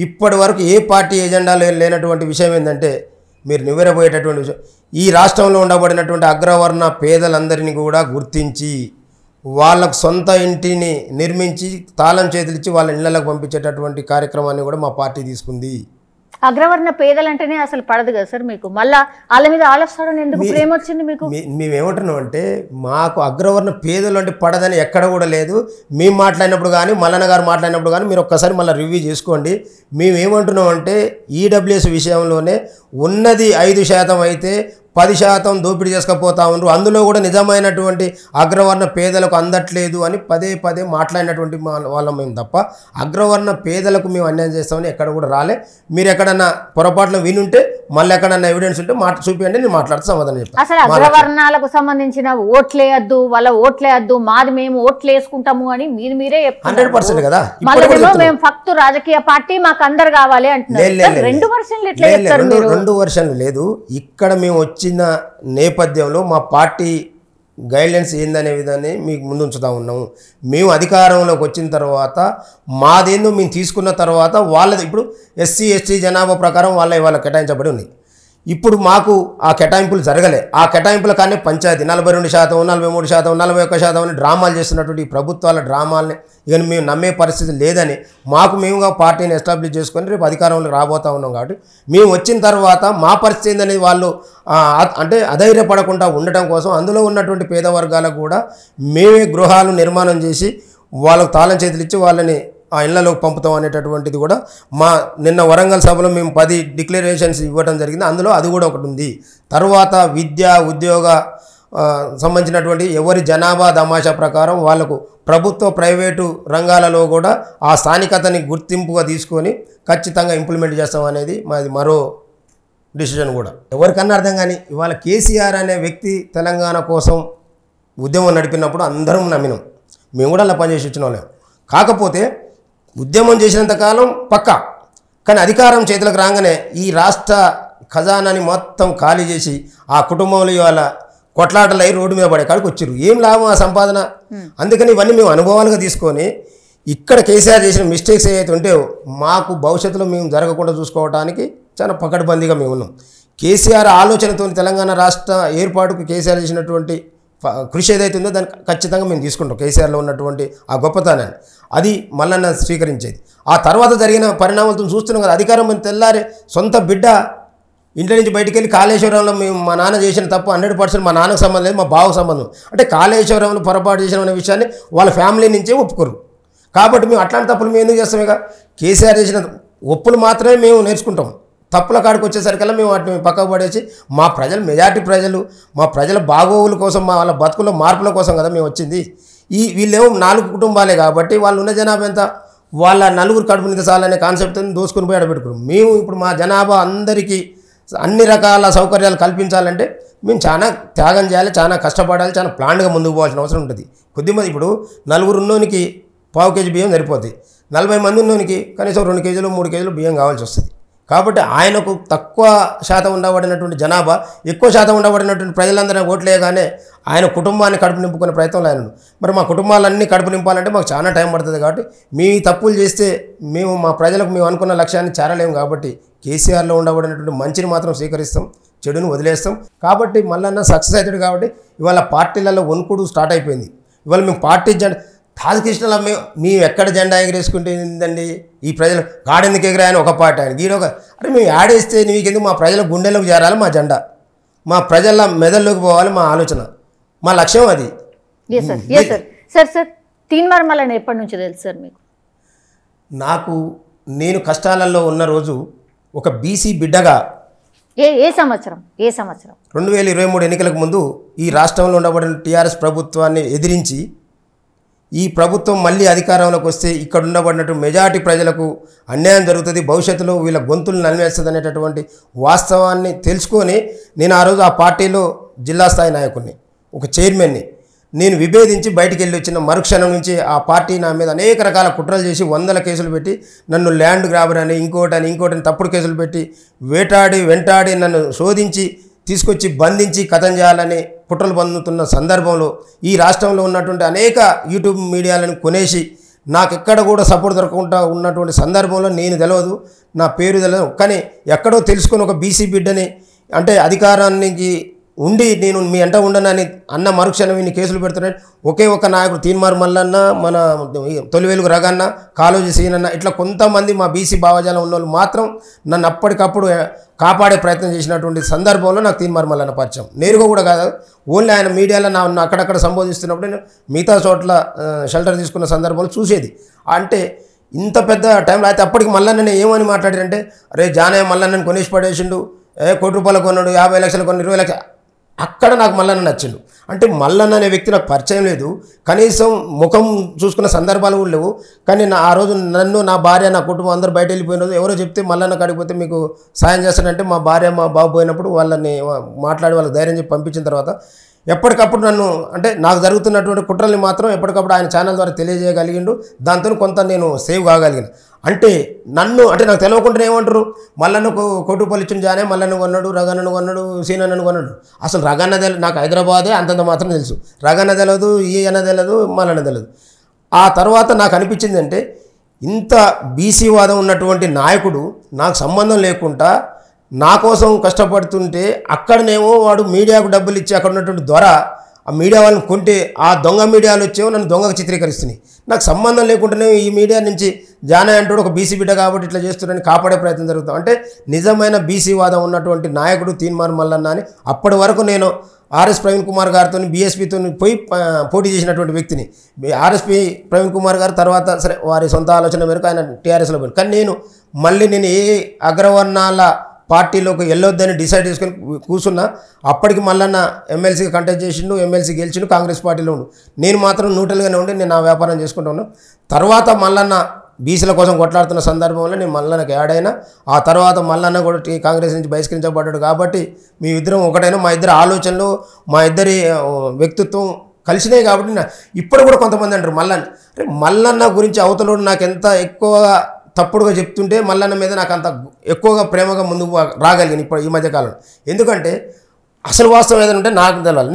ఇప్పటి వరకు ఏ పార్టీ ఎజెండాలో లేనటువంటి విషయం ఏంటంటే మీరు నివ్వెరపోయేటటువంటి విషయం, ఈ రాష్ట్రంలో ఉండబడినటువంటి అగ్రవర్ణ పేదలందరినీ కూడా గుర్తించి వాళ్ళకు సొంత ఇంటిని నిర్మించి తాళం చేతులిచ్చి వాళ్ళ ఇళ్లకు పంపించేటటువంటి కార్యక్రమాన్ని కూడా మా పార్టీ తీసుకుంది. అగ్రవర్ణ పేదలంటేనే అసలు పడదు కదా సార్ మీకు, మళ్ళా వాళ్ళ మీద ఆలోచన ఎందుకు ప్రేమ వచ్చింది మీకు? మేమేమంటున్నాం అంటే మాకు అగ్రవర్ణ పేదలు అంటే పడదని ఎక్కడ కూడా లేదు. మేము మాట్లాడినప్పుడు కానీ మల్లన్న గారు మాట్లాడినప్పుడు కానీ మీరు ఒక్కసారి మళ్ళీ రివ్యూ చేసుకోండి. మేమేమంటున్నాం అంటే ఈడబ్ల్యూఎస్ విషయంలోనే ఉన్నది 5% అయితే 10% దోపిడీ చేసుకపోతా ఉన్నారు. అందులో కూడా నిజమైనటువంటి అగ్రవర్ణ పేదలకు అందట్లేదు అని పదే పదే మాట్లాడినటువంటి వాళ్ళం మేము తప్ప అగ్రవర్ణ పేదలకు మేము అన్యాయం చేస్తామని ఎక్కడ కూడా రాలే. మీరు ఎక్కడన్నా పొరపాటున వినుంటే మళ్ళీ ఎక్కడన్నా ఎవిడెన్స్ ఉంటే చూపించండి, నేను మాట్లాడుతూ సమాధానం చెప్తాను. అసలు అగ్రవర్ణాలకు సంబంధించిన ఓట్లేయద్దు, వాళ్ళ ఓట్లేయద్దు, మాది మేము ఓట్లు వేసుకుంటాము అని మీరే 100% కదా. మేము ఫక్తు రాజకీయ పార్టీ మాకు అందరు కావాలి అంటున్నారు. 2 వర్షన్లు ఎట్లా చెప్తారు మీరు? 2 వర్షన్లు లేదు. ఇక్కడ మేము వచ్చిన నేపథ్యంలో మా పార్టీ గైడ్లైన్స్ ఏందనే విధాన్ని మీకు ముందు ఉంచుతా ఉన్నాము. మేము అధికారంలోకి వచ్చిన తర్వాత మాదేందో మేము తీసుకున్న తర్వాత వాళ్ళది ఇప్పుడు ఎస్సీ ఎస్టీ జనాభా ప్రకారం వాళ్ళ కేటాయించబడి ఉన్నాయి. ఇప్పుడు మాకు ఆ కేటాయింపులు జరగలే. ఆ కేటాయింపుల కానీ పంచాయతీ 42%, 43%, 41% అని డ్రామాలు చేస్తున్నటువంటి ప్రభుత్వాల డ్రామాలని ఇక మేము నమ్మే పరిస్థితి లేదని మేముగా పార్టీని ఎస్టాబ్లిష్ చేసుకొని రేపు అధికారంలోకి రాబోతూ ఉన్నాం. కాబట్టి మేము వచ్చిన తర్వాత మా పరిస్థితి ఏందనేది వాళ్ళు అంటే అధైర్యపడకుండా ఉండటం కోసం అందులో ఉన్నటువంటి పేద వర్గాలకు కూడా మేమే గృహాలు నిర్మాణం చేసి వాళ్ళకు తాళం చేతులు ఇచ్చి వాళ్ళని ఆ ఇళ్లలోకి పంపుతాం అనేటటువంటిది కూడా నిన్న వరంగల్ సభలో మేము 10 డిక్లరేషన్స్ ఇవ్వడం జరిగింది. అందులో అది కూడా ఒకటి ఉంది. తర్వాత విద్య ఉద్యోగ సంబంధించినటువంటి ఎవరి జనాభా తమాషా ప్రకారం వాళ్ళకు ప్రభుత్వ ప్రైవేటు రంగాలలో కూడా ఆ స్థానికతని గుర్తింపుగా తీసుకొని ఖచ్చితంగా ఇంప్లిమెంట్ చేస్తాం అనేది మాది మరో డిసిజన్. కూడా ఎవరికన్నా అర్థం కానీ ఇవాళ కేసీఆర్ అనే వ్యక్తి తెలంగాణ కోసం ఉద్యమం నడిపినప్పుడు అందరం నమ్మినాం. మేము కూడా అలా పనిచేసి వచ్చిన వాళ్ళం. కాకపోతే ఉద్యమం చేసినంతకాలం పక్కా, కానీ అధికారం చేతులకు రాగానే ఈ రాష్ట్ర ఖజానాని మొత్తం ఖాళీ చేసి ఆ కుటుంబంలో ఇవాళ కొట్లాటలు అయి రోడ్డు మీద పడే కాడికి వచ్చారు. ఏం లాభం ఆ సంపాదన? అందుకని ఇవన్నీ మేము అనుభవాలుగా తీసుకొని ఇక్కడ కేసీఆర్ చేసిన మిస్టేక్స్ ఏవైతే ఉంటేవో మాకు భవిష్యత్తులో మేము జరగకుండా చూసుకోవడానికి చాలా పకడ్బందీగా మేము ఉన్నాం. కేసీఆర్ ఆలోచనతో తెలంగాణ రాష్ట్ర ఏర్పాటుకు కేసీఆర్ చేసినటువంటి కృషి ఏదైతే ఉందో దాన్ని ఖచ్చితంగా మేము తీసుకుంటాం. కేసీఆర్లో ఉన్నటువంటి ఆ గొప్పతనాన్ని అది మల్లన్న స్వీకరించేది. ఆ తర్వాత జరిగిన పరిణామాలతో చూస్తున్నాం కదా. అధికారం మేము తెల్లారే సొంత బిడ్డ ఇంట్లో నుంచి బయటికి వెళ్ళి కాళేశ్వరంలో మేము మా నాన్న చేసిన తప్పు 100% మా నాన్నకు సంబంధం లేదు, మా బావకు సంబంధం. అంటే కాళేశ్వరంలో పొరపాటు చేసిన అనే విషయాన్ని వాళ్ళ ఫ్యామిలీ నుంచే ఒప్పుకోరు. కాబట్టి మేము అట్లాంటి తప్పులు మేము ఎందుకు చేస్తాం? ఇక కేసీఆర్ చేసిన ఒప్పులు మాత్రమే మేము నేర్చుకుంటాం. తప్పుల కాడికి వచ్చేసరికల్లా మేము వాటిని పక్కకు పడేసి మా ప్రజలు మెజార్టీ ప్రజలు మా ప్రజల బాగోగుల కోసం వాళ్ళ బతుకుల మార్పుల కోసం కదా మేము వచ్చింది. వీళ్ళేమో 4 కుటుంబాలే కాబట్టి వాళ్ళు ఉన్న జనాభా ఎంత వాళ్ళ 4 కడుపు నింత చాలనే కాన్సెప్ట్ని దోసుకొని పోయి ఆడబెట్టుకున్నాం. మేము ఇప్పుడు మా జనాభా అందరికీ అన్ని రకాల సౌకర్యాలు కల్పించాలంటే మేము చాలా త్యాగం చేయాలి, చాలా కష్టపడాలి, చాలా ప్లాన్గా ముందుకు పోవాల్సిన అవసరం ఉంటుంది. కొద్దిమంది ఇప్పుడు 4 ఉన్నోనికి 1/2 కేజీ బియ్యం సరిపోతుంది, 40 మంది ఉన్నోనికి కనీసం 2 కేజీలు 3 కేజీలు బియ్యం కావాల్సి వస్తుంది. కాబట్టి ఆయనకు తక్కువ శాతం ఉండబడినటువంటి జనాభా ఎక్కువ శాతం ఉండబడినటువంటి ప్రజలందరూ ఓట్లేయగానే ఆయన కుటుంబాన్ని కడుపు నింపుకునే ప్రయత్నంలో ఆయన. మరి మా కుటుంబాలన్నీ కడుపు నింపాలంటే మాకు చాలా టైం పడుతుంది. కాబట్టి మీ తప్పులు చేస్తే మేము మా ప్రజలకు మేము అనుకున్న లక్ష్యాన్ని చేరలేము. కాబట్టి కేసీఆర్లో ఉండబడినటువంటి మంచిని మాత్రం స్వీకరిస్తాం, చెడును వదిలేస్తాం. కాబట్టి మల్లన్న సక్సెస్ అవుతాడు. కాబట్టి ఇవాళ పార్టీలలో వణుకుడు స్టార్ట్ అయిపోయింది. ఇవాళ మేము పార్టీ తాజకృష్ణలో మేము ఎక్కడ జెండా ఎగరేసుకుంటుందండి? ఈ ప్రజలు గాడెందుకు ఎగరాయని ఒక పార్టీ ఆయన గీడొక అంటే మేము యాడేస్తే నీకెందుకు? మా ప్రజల గుండెలోకి చేరాలి మా జెండా, మా ప్రజల మెదల్లోకి పోవాలి మా ఆలోచన, మా లక్ష్యం అది. సార్ తీన్మార్ మల్లన్న ఎప్పటి నుంచి తెలుసు సార్ మీకు? నేను కష్టాలలో ఉన్న రోజు ఒక బీసీ బిడ్డగా ఏ సంవత్సరం 2023 ఎన్నికలకు ముందు ఈ రాష్ట్రంలో ఉండబడిన టీఆర్ఎస్ ప్రభుత్వాన్ని ఎదిరించి ఈ ప్రభుత్వం మళ్ళీ అధికారంలోకి వస్తే ఇక్కడ ఉండబడినట్టు మెజారిటీ ప్రజలకు అన్యాయం జరుగుతుంది, భవిష్యత్తులో వీళ్ళ గొంతులు నలివేస్తుంది అనేటటువంటి వాస్తవాన్ని తెలుసుకొని నేను ఆ రోజు ఆ పార్టీలో జిల్లా స్థాయి నాయకుడిని, ఒక చైర్మన్ని నేను విభేదించి బయటికి వెళ్ళి వచ్చిన మరుక్షణం నుంచి ఆ పార్టీ నా మీద అనేక రకాల కుట్రలు చేసి 100 కేసులు పెట్టి నన్ను ల్యాండ్ గ్రాబర్ అని ఇంకోటని తప్పుడు కేసులు పెట్టి వెంటాడి నన్ను శోధించి తీసుకొచ్చి బంధించి కథం చేయాలని కుట్రలు పొందుతున్న సందర్భంలో ఈ రాష్ట్రంలో ఉన్నటువంటి అనేక యూట్యూబ్ మీడియాలను కొనేసి నాకు ఎక్కడ కూడా సపోర్ట్ దొరకకుండా ఉన్నటువంటి సందర్భంలో నేను తెలియదు, నా పేరు తెలియదు, కానీ ఎక్కడో తెలుసుకొని ఒక బీసీ బిడ్డని అంటే అధికారానికి ఉండి నేను మీ అంట ఉండనని అన్న మరుక్షణం ఇన్ని కేసులు పెడుతున్నాడు. ఒకే ఒక నాయకుడు తీన్మార్ మల్లన్న, మన తొలివేలుగు రగన్న, కాళోజీ సీనన్న, ఇట్లా కొంతమంది మా బీసీ భావజాలం ఉన్న వాళ్ళు మాత్రం నన్ను అప్పటికప్పుడు కాపాడే ప్రయత్నం చేసినటువంటి సందర్భంలో నాకు తీన్మార్ మల్లన్న పరిచయం. నేరుగా కూడా కాదు, ఓన్లీ ఆయన మీడియాలో నన్ను అక్కడక్కడ సంబోధిస్తున్నప్పుడు నేను మిగతా చోట్ల షెల్టర్ తీసుకున్న సందర్భంలో చూసేది. అంటే ఇంత పెద్ద టైంలో అయితే అప్పటికి మల్లన్న ఏమని మాట్లాడారంటే, అరే జానయ్య మల్లన్నని కొనేసి పడేసిండు, ₹1,00,00,000 కొన్నాడు, 50 లక్షలు కొన్నాడు, 20 లక్షలు. అక్కడ నాకు మల్లన్న నచ్చిండు. అంటే మల్లన్న అనే వ్యక్తి నాకు పరిచయం లేదు, కనీసం ముఖం చూసుకున్న సందర్భాలు కూడా లేవు. కానీ ఆ రోజు నన్ను, నా భార్య, నా కుటుంబం అందరూ బయట వెళ్ళిపోయిన రోజు ఎవరో చెప్తే మల్లన్న కాడిపోతే మీకు సాయం చేస్తానంటే మా భార్య మా బాబు పోయినప్పుడు వాళ్ళని మాట్లాడి వాళ్ళకి ధైర్యం చెప్పి పంపించిన తర్వాత ఎప్పటికప్పుడు నన్ను, అంటే నాకు జరుగుతున్నటువంటి కుట్రల్ని మాత్రం ఎప్పటికప్పుడు ఆయన ఛానల్ ద్వారా తెలియజేయగలిగిండు. దాంతో కొంత నేను సేవ్ కాగలిగిన. అంటే నన్ను, అంటే నాకు తెలియకుండా ఏమంటారు, మల్లన్నకు ₹1,00,00,000 ఇచ్చిన జానే మల్లన్న కొన్నాడు, రగన్నను కొన్నాడు, సీనన్నను కొన్నాడు. అసలు రగన్న తెలియదు నాకు, హైదరాబాదే అంతంత మాత్రం తెలుసు. రగన్న తెలియదు, ఈయన తెలియదు, మల్లన్న తెలియదు. ఆ తర్వాత నాకు అనిపించింది అంటే, ఇంత బీసీ వాదం ఉన్నటువంటి నాయకుడు నాకు సంబంధం లేకుండా నా కోసం కష్టపడుతుంటే, అక్కడనేమో వాడు మీడియాకు డబ్బులు ఇచ్చి అక్కడ ఉన్నటువంటి దొర ఆ మీడియా వాళ్ళని కొంటే ఆ దొంగ మీడియాలు వచ్చేవో నన్ను దొంగకు చిత్రీకరిస్తున్నాయి. నాకు సంబంధం లేకుండానే ఈ మీడియా నుంచి జానయ్య అంటాడు ఒక బీసీ బిడ్డ కాబట్టి ఇట్లా చేస్తున్నాడని కాపాడే ప్రయత్నం జరుగుతాం. అంటే నిజమైన బీసీ వాదం ఉన్నటువంటి నాయకుడు తీన్మార్ మల్లన్న అని అప్పటి వరకు నేను ఆర్ఎస్ ప్రవీణ్ కుమార్ గారితో బీఎస్పీతో పోయి పోటీ చేసినటువంటి వ్యక్తిని. ఆర్ఎస్పీ ప్రవీణ్ కుమార్ గారు తర్వాత సరే వారి సొంత ఆలోచన మేరకు ఆయన టీఆర్ఎస్లో పోయింది. కానీ నేను ఏ అగ్రవర్ణాల పార్టీలోకి వెళ్ళొద్దని డిసైడ్ చేసుకొని కూర్చున్నా. అప్పటికి మల్లన్న ఎమ్మెల్సీగా కంటెస్ట్ చేసిండు, ఎమ్మెల్సీ గెలిచిండు, కాంగ్రెస్ పార్టీలో ఉండు. నేను మాత్రం న్యూట్రల్గానే ఉండి నేను నా వ్యాపారం చేసుకుంటూ ఉన్నాను. తర్వాత మల్లన్న బీసీల కోసం కొట్లాడుతున్న సందర్భంలో నేను మల్లన్నకి యాడ్ అయినా. ఆ తర్వాత మల్లన్న కూడా కాంగ్రెస్ నుంచి బహిష్కరించబడ్డాడు. కాబట్టి మీ ఇద్దరం ఒకటైనా, మా ఇద్దరి ఆలోచనలు, మా ఇద్దరి వ్యక్తిత్వం కలిసినాయి. కాబట్టి ఇప్పుడు కూడా కొంతమంది అంటారు మల్లన్న గురించి అవతలోడు నాకు ఎంత ఎక్కువగా తప్పుడుగా చెప్తుంటే మల్లన్న మీద నాకు అంత ఎక్కువగా ప్రేమగా ముందుకు రాగలిగాను ఇప్పుడు ఈ మధ్యకాలంలో. ఎందుకంటే అసలు వాస్తవం ఏదైనా ఉంటే నాకు తెలవాలి.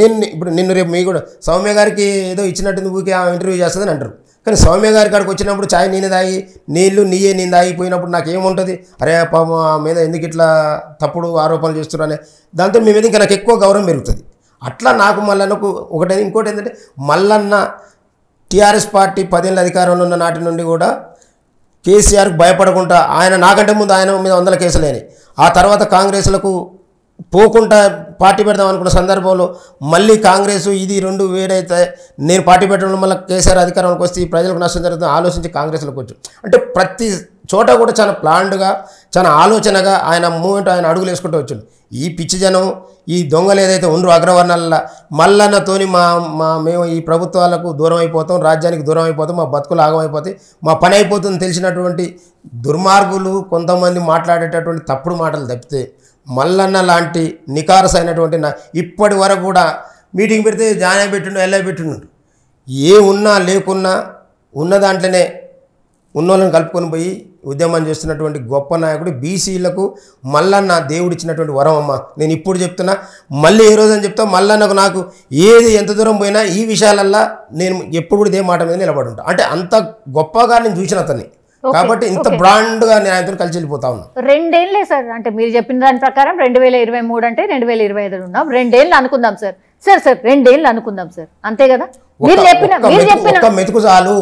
నిన్ను రేపు మీ కూడా సౌమ్య గారికి ఏదో ఇచ్చినట్టు నువ్వుకి ఇంటర్వ్యూ చేస్తుందని అంటారు. కానీ సౌమ్య గారి కాడికి వచ్చినప్పుడు ఛాయ్ నేనే తాగి, నేను తాగిపోయినప్పుడు నాకు ఏముంటుంది, అరే పాప మీద ఎందుకు ఇట్లా తప్పుడు ఆరోపణలు చేస్తున్నారనే దాంతో మీ మీద ఇంకా నాకు ఎక్కువ గౌరవం పెరుగుతుంది. అట్లా నాకు మల్లన్నకు ఒకటే. ఇంకోటి ఏంటంటే మల్లన్న టీఆర్ఎస్ పార్టీ 10 ఏళ్ళ అధికారంలో ఉన్న నాటి నుండి కూడా కేసీఆర్కి భయపడకుండా, ఆయన నాకంటే ముందు ఆయన మీద 100 కేసులేని, ఆ తర్వాత కాంగ్రెస్లకు పోకుండా పార్టీ పెడదాం అనుకున్న సందర్భంలో మళ్ళీ కాంగ్రెస్ ఇది 2 వేడైతే నేను పార్టీ పెట్టడం మళ్ళీ కేసీఆర్ అధికారంలోకి వస్తే ఈ ప్రజలకు నష్టం జరుగుతుంది ఆలోచించి కాంగ్రెస్లోకి వచ్చి. అంటే ప్రతి చోట కూడా చాలా ప్లాన్డ్గా, చాలా ఆలోచనగా ఆయన మూమెంట్, ఆయన అడుగులు వేసుకుంటూ వచ్చాడు. ఈ పిచ్చి జనం, ఈ దొంగలు ఏదైతే ఉండరు అగ్రవర్ణాల మల్లన్నతోని మేము ఈ ప్రభుత్వాలకు దూరం అయిపోతాం, రాజ్యానికి దూరం అయిపోతాం, మా బతుకులు ఆగమైపోతాయి, మా పని అయిపోతుంది తెలిసినటువంటి దుర్మార్గులు కొంతమంది మాట్లాడేటటువంటి తప్పుడు మాటలు తప్పితే మల్లన్న లాంటి నికారస్ అయినటువంటి ఇప్పటి వరకు కూడా మీటింగ్ పెడితే జాయిన్ పెట్టిండు, ఎల్ఐ పెట్టిండు. ఏ ఉన్నా లేకున్నా ఉన్న దాంట్లోనే ఉన్నోళ్ళని కలుపుకొని పోయి ఉద్యమం చేస్తున్నటువంటి గొప్ప నాయకుడు. బీసీలకు మల్లన్న దేవుడిచ్చినటువంటి వరం అమ్మ. నేను ఇప్పుడు చెప్తున్నా, మళ్ళీ ఏ రోజు అని చెప్తా, మల్లన్నకు నాకు ఏది ఎంత దూరం పోయినా ఈ విషయాలల్లో నేను ఎప్పుడు కూడా ఇదే మాట మీద నిలబడి ఉంటాను. అంటే అంత గొప్పగా నేను చూసిన అతన్ని, కాబట్టి ఇంత బ్రాండ్గా నేను ఆయనతో కలిసి వెళ్ళిపోతా ఉన్నా. 2 ఏళ్ళే సార్, అంటే మీరు చెప్పిన దాని ప్రకారం 2023 అంటే 2025 ఉన్నాం. 2 ఏళ్ళు అనుకుందాం సార్. 2 ఏళ్ళు అనుకుందాం సార్, అంతే కదా? మీరు చెప్పిన మెతుకు చాలు,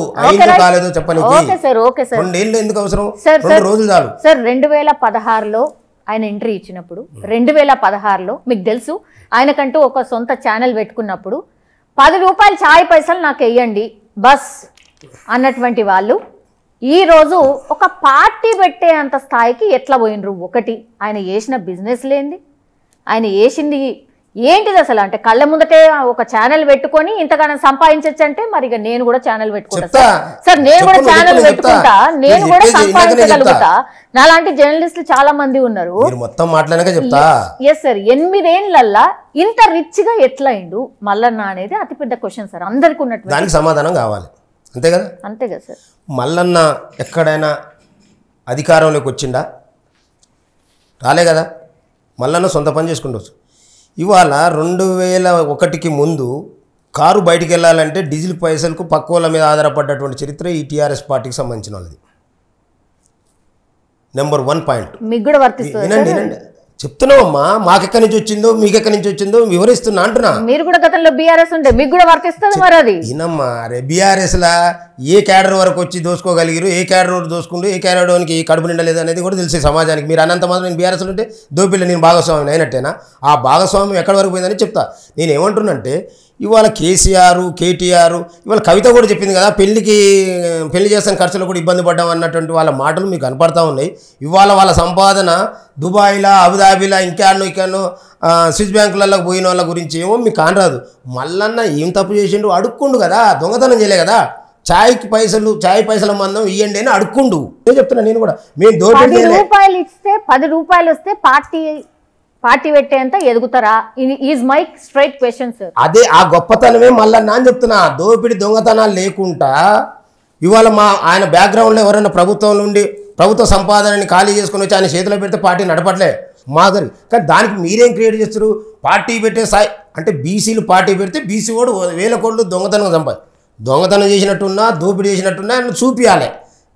కాలేదో చెప్పండి. Okay sir, okay sir. 2 ఏళ్ళు ఎందుకు అవసరం? 2 రోజులు చాలు సార్. 2016లో ఆయన ఎంట్రీ ఇచ్చినప్పుడు, 2016లో మీకు తెలుసు ఆయనకంటూ ఒక సొంత ఛానల్ పెట్టుకున్నప్పుడు ₹10 ఛాయ్ పైసలు నాకు వెయ్యండి బస్ అన్నటువంటి వాళ్ళు ఈరోజు ఒక పార్టీ పెట్టే అంత స్థాయికి ఎట్లా పోయినరు? ఒకటి, ఆయన చేసిన బిజినెస్ లేనిది, ఆయన చేసింది ఏంటిది అసలు? అంటే కళ్ళ ముందటే ఒక ఛానల్ పెట్టుకొని ఇంతగానో సంపాదించచ్చు అంటే మరి ఇక నేను కూడా ఛానల్ పెట్టుకుంటా సార్. నేను కూడా ఛానల్ పెట్టుకుంటా, నేను కూడా సంపాదించగలుగుతా. నాలాంటి జర్నలిస్టులు చాలా మంది ఉన్నారు. మొత్తం మాట్లాడక చెప్తా. Yes sir. 8 ఏళ్లల్లా ఇంత రిచ్ గా ఎట్లా అయిండు మల్లన్న అనేది అతిపెద్ద క్వశ్చన్ సార్, అందరికి ఉన్నట్టు. దానికి సమాధానం కావాలి, అంతే కదా? అంతే కదా సార్. మల్లన్న ఎక్కడైనా అధికారంలోకి వచ్చిండా? రాలే కదా. మల్లన్న సొంత పని చేసుకుంటవచ్చు. ఇవాళ 2001కి ముందు కారు బయటికి వెళ్ళాలంటే డీజిల్ పైసలకు పక్కోళ్ళ మీద ఆధారపడ్డటువంటి చరిత్ర ఈ టీఆర్ఎస్ పార్టీకి సంబంధించిన వాళ్ళది. నెంబర్ 1 పాయింట్ మీకు కూడా వర్తిస్తుంది. వినండి, చెప్తున్నామమ్మా, మాకెక్కడి నుంచి వచ్చిందో మీకెక్కడి నుంచి వచ్చిందో వివరిస్తున్నా అంటున్నా. మీరు కూడా గతంలో బీఆర్ఎస్ ఉంటే మీకు కూడా వర్తిస్తుంది మరి అది. ఈనమ్మా అరే బీఆర్ఎస్లా ఏ క్యాడర్ వరకు వచ్చి దోసుకోగలిగారు, ఏ క్యాడర్ దోసుకుంటూ ఏ క్యాడర్కి కడుపు నిండలేదు అనేది కూడా తెలిసే సమాజానికి. మీరు అన్నంత మాత్రం నేను బీఆర్ఎస్ ఉంటే దోపిల్లి నేను భాగస్వామి అయినట్టేనా? ఆ భాగస్వామ్యం ఎక్కడి వరకు పోయిందని చెప్తా. నేను ఏమంటున్నానంటే ఇవాళ కేసీఆర్ కేటీఆర్ ఇవాళ కవిత కూడా చెప్పింది కదా, పెళ్లి చేస్తాను ఖర్చులు కూడా ఇబ్బంది పడ్డాం అన్నటువంటి వాళ్ళ మాటలు మీకు కనపడతా ఉన్నాయి. ఇవాళ వాళ్ళ సంపాదన దుబాయ్లా అబుదాబీలా ఇంకానో స్విస్ బ్యాంకులలో పోయిన వాళ్ళ గురించి ఏమో మీకు కానరాదు. మల్లన్న ఏం తప్పు చేసిండు అడుక్కుండు కదా, దొంగతనం చేయలే కదా. చాయ్ పైసల మందం ఇవ్వండి అని అడుక్కుండు. నేను చెప్తున్నా నేను కూడా మేము దోపిడీ 10 రూపాయలు ఇస్తే 10 రూపాయలు వస్తే పార్టీ పెట్టేంత ఎదుగుతారా? Is my straight question sir. అదే ఆ గొప్పతనమే మల్లన్న అని చెప్తున్నా. దోపిడి దొంగతనాలు లేకుండా ఇవాళ ఆయన బ్యాక్గ్రౌండ్లో ఎవరైనా ప్రభుత్వం నుండి ప్రభుత్వ సంపాదనని ఖాళీ చేసుకుని వచ్చి ఆయన చేతిలో పెడితే పార్టీ నడపట్లే మాదిరి. కానీ దానికి మీరేం క్రియేట్ చేస్తారు? పార్టీ పెట్టే స్థాయి అంటే బీసీలు పార్టీ పెడితే బీసీ వాడు 1000 కోట్లు దొంగతనం చేసినట్టున్నా దోపిడీ చేసినట్టున్నా చూపియాలి.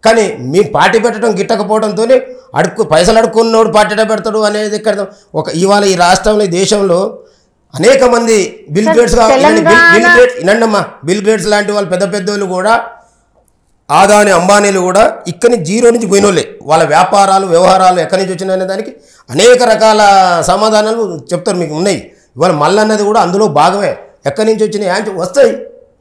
కానీ మీ పార్టీ పెట్టడం గిట్టకపోవడంతో పైసలు అడుక్కున్నోడు పార్టీ పెడతాడు అనేది ఇక్కడ ఇవాళ ఈ రాష్ట్రంలో ఈ దేశంలో అనేక మంది బిల్ గేట్స్ లాంటి వాళ్ళు పెద్ద పెద్దోళ్ళు కూడా ఆదాని అంబానీలు కూడా ఇక్కడి నుంచి జీరో నుంచి పోయినోళ్ళే. వాళ్ళ వ్యవహారాలు ఎక్కడి నుంచి వచ్చినాయనే దానికి అనేక రకాల సమాధానాలు చెప్తారు మీకు ఉన్నాయి. ఇవాళ మల్లన్నది కూడా అందులో భాగమే. ఎక్కడి నుంచి వచ్చినాయి వస్తాయి.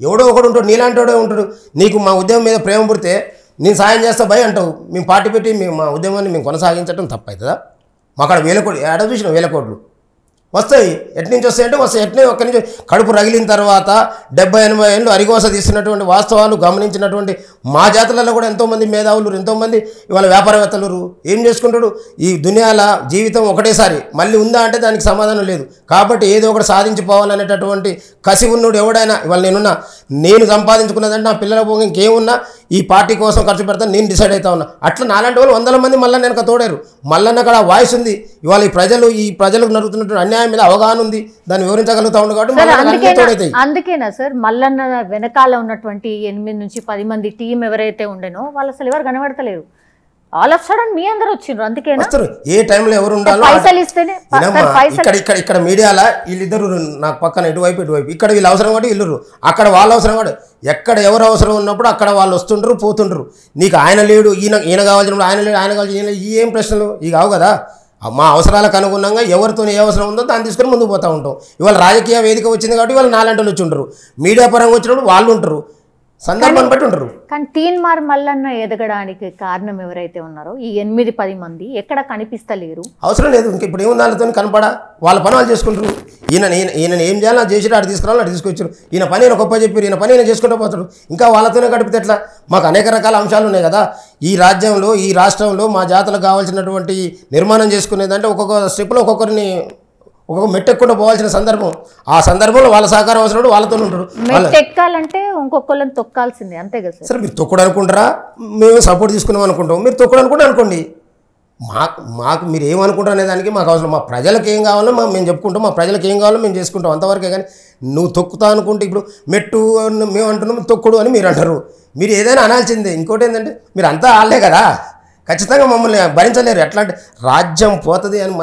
ఎవడో ఒకడు ఉంటాడు, నీలాంటి వాడే ఉంటాడు. నీకు మా ఉద్యమం మీద ప్రేమ పుడితే నేను సాయం చేస్తా భయ అంటావు. మేము పార్టీ పెట్టి మా ఉద్యమాన్ని మేము కొనసాగించడం తప్పవుతుందా? మా అక్కడ 1000 కోట్లు ఏడ చూసిన 1000 కోట్లు వస్తాయి. ఎట్నుంచి వస్తాయంటే వస్తాయి. ఎట్నే ఒక్కడి నుంచి కడుపు రగిలిన తర్వాత 70-80 ఏళ్ళు అరిగోస తీస్తున్నటువంటి వాస్తవాలు గమనించినటువంటి మా జాతులలో కూడా ఎంతోమంది మేధావులు, ఎంతోమంది ఇవాళ వ్యాపారవేత్తలు ఏం చేసుకుంటాడు? ఈ దునియాల జీవితం ఒకటేసారి మళ్ళీ ఉందా అంటే దానికి సమాధానం లేదు. కాబట్టి ఏదో ఒకటి సాధించిపోవాలనేటటువంటి కసి ఉన్నోడు ఎవడైనా ఇవాళ నేను సంపాదించుకున్నదంటే నా పిల్లల పోగా ఇంకేమున్నా ఈ పార్టీ కోసం ఖర్చు పెడతాను నేను డిసైడ్ అవుతా ఉన్నా. అట్లా నాలాంటి వాళ్ళు 100 మంది మల్లన్న వెనక తోడారు. మల్లన్న అక్కడ వాయిస్ ఉంది. ఇవాళ ఈ ప్రజలకు నడుతున్నటువంటి అన్యాయం మీద అవగాహన ఉంది. దాన్ని వివరించగలుగుతా ఉంది కాబట్టి అందుకేనా సార్ మల్లన్న వెనకాల ఉన్నటువంటి 8 నుంచి 10 మంది టీం ఎవరైతే ఉండేనో వాళ్ళు అసలు ఎవరు కనబడతలేరు. ఆల్ ఆఫ్ సడన్ మీ అందరూ వచ్చిండ్రు. అందుకేనా ఏ టైంలో ఎవరు ఉండాలో పైసలు ఇస్తేనే ఇక్కడ మీడియాలో వీళ్ళిద్దరు నాకు పక్కన ఎటువైపు ఇక్కడ వీళ్ళు అవసరం కాబట్టి వీళ్ళు అక్కడ వాళ్ళ అవసరం కూడా ఎక్కడ ఎవరు అవసరం ఉన్నప్పుడు అక్కడ వాళ్ళు వస్తుంటారు పోతుంటారు. నీకు ఆయన లేడు ఈయన కావాల్సినప్పుడు ఆయన లేడు ఆయన కావాల్సిన ఏం ప్రశ్నలు ఇవి కావు కదా. మా అవసరాలకు అనుగుణంగా ఎవరితో ఏ అవసరం ఉందో దాన్ని తీసుకొని ముందుకు పోతూ ఉంటాం. ఇవాళ రాజకీయ వేదిక వచ్చింది కాబట్టి ఇవాళ నాలాంటి వాళ్ళు వచ్చి ఉంటారు. మీడియా పరంగా వచ్చినప్పుడు వాళ్ళు ఉంటారు, సందర్భాన్ని బట్టి ఉంటారు. కానీ తీన్మార్ మల్లన్న ఎదగడానికి కారణం ఎవరైతే ఉన్నారో ఈ 8-10 మంది ఎక్కడ కనిపిస్తలేరు. అవసరం లేదు. ఇంక ఇప్పుడు ఏముంది వాళ్ళతో కనపడా వాళ్ళ పని వాళ్ళు చేసుకుంటారు. ఈయన ఏం చేయాలో అది చేసి ఆడు తీసుకురావాలి అటు తీసుకొచ్చారు. ఈయన పని ఈయన గొప్ప చెప్పారు, ఈయన పని ఈయన చేసుకుంటూ పోతాడు. ఇంకా వాళ్ళతోనే గడిపితే ఎట్లా? మాకు అనేక రకాల అంశాలు ఉన్నాయి కదా ఈ రాజ్యంలో ఈ రాష్ట్రంలో. మా జాతులకు కావాల్సినటువంటి నిర్మాణం చేసుకునేదంటే ఒక్కొక్క స్టెప్లో ఒక్కొక్క మెట్టెక్కకుండా పోవాల్సిన సందర్భం. ఆ సందర్భంలో వాళ్ళ సహకారం అవసరం వాళ్ళతో ఉంటారు. ఎక్కాలంటే ఇంకొకళ్ళని తొక్కాల్సిందే అంతే కదా సార్. మీరు తొక్కడు అనుకుంటారా? మేము సపోర్ట్ తీసుకున్నాం అనుకుంటాం. మీరు తొక్కడు అనుకుంటే అనుకోండి. మాకు మీరు ఏమనుకుంటారు అనే దానికి మాకు అవసరం. మా ప్రజలకు ఏం కావాలో మేము చెప్పుకుంటాం, మా ప్రజలకు ఏం కావాలో మేము చేసుకుంటాం అంతవరకే. కానీ నువ్వు తొక్కుతా అనుకుంటే ఇప్పుడు మెట్టు మేము అంటున్నాం తొక్కుడు అని మీరు అంటారు. మీరు ఏదైనా అనాల్సిందే. ఇంకోటి ఏంటంటే మీరు అంతా ఆడలే కదా, ఖచ్చితంగా మమ్మల్ని భరించలేరు. ఎట్లా అంటే రాజ్యం పోతుంది అని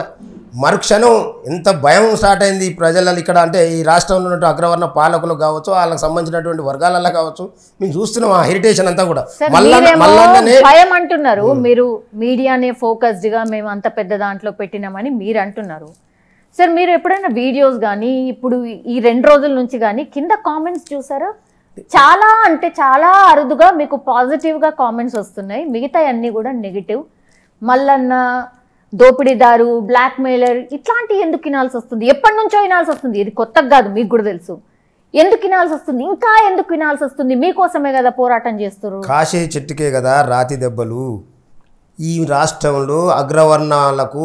మరుక్షణం ఎంత భయం స్టార్ట్ అయింది ప్రజలలో ఇక్కడ. అంటే ఈ రాష్ట్రంలో ఉన్నటువంటి అగ్రవర్ణ పాలకులు కావచ్చు, వాళ్ళకి సంబంధించినటువంటి వర్గాలలో కావచ్చు, మేము చూస్తున్నాం ఆ హెరిటేషన్ అంతా కూడా. భయం అంటున్నారు మీరు, మీడియానే ఫోకస్డ్గా మేము అంత పెద్ద దాంట్లో పెట్టినామని మీరు అంటున్నారు సార్. మీరు ఎప్పుడైనా వీడియోస్ కానీ ఇప్పుడు ఈ 2 రోజుల నుంచి కానీ కింద కామెంట్స్ చూసారా? చాలా అంటే చాలా అరుదుగా మీకు పాజిటివ్గా కామెంట్స్ వస్తున్నాయి, మిగతా అన్నీ కూడా నెగిటివ్. మల్లన్న దోపిడీదారు, బ్లాక్ మెయిలర్ ఇట్లాంటివి ఎందుకు వినాల్సి వస్తుంది? ఎప్పటి నుంచో వినాల్సి వస్తుంది. ఇది కొత్తగా కాదు, మీకు కూడా తెలుసు. ఎందుకు వినాల్సి వస్తుంది? ఇంకా ఎందుకు వినాల్సి వస్తుంది? మీకోసమే కదా పోరాటం చేస్తారు. కాశీ చెట్టుకే కదా రాతి దెబ్బలు. ఈ రాష్ట్రంలో అగ్రవర్ణాలకు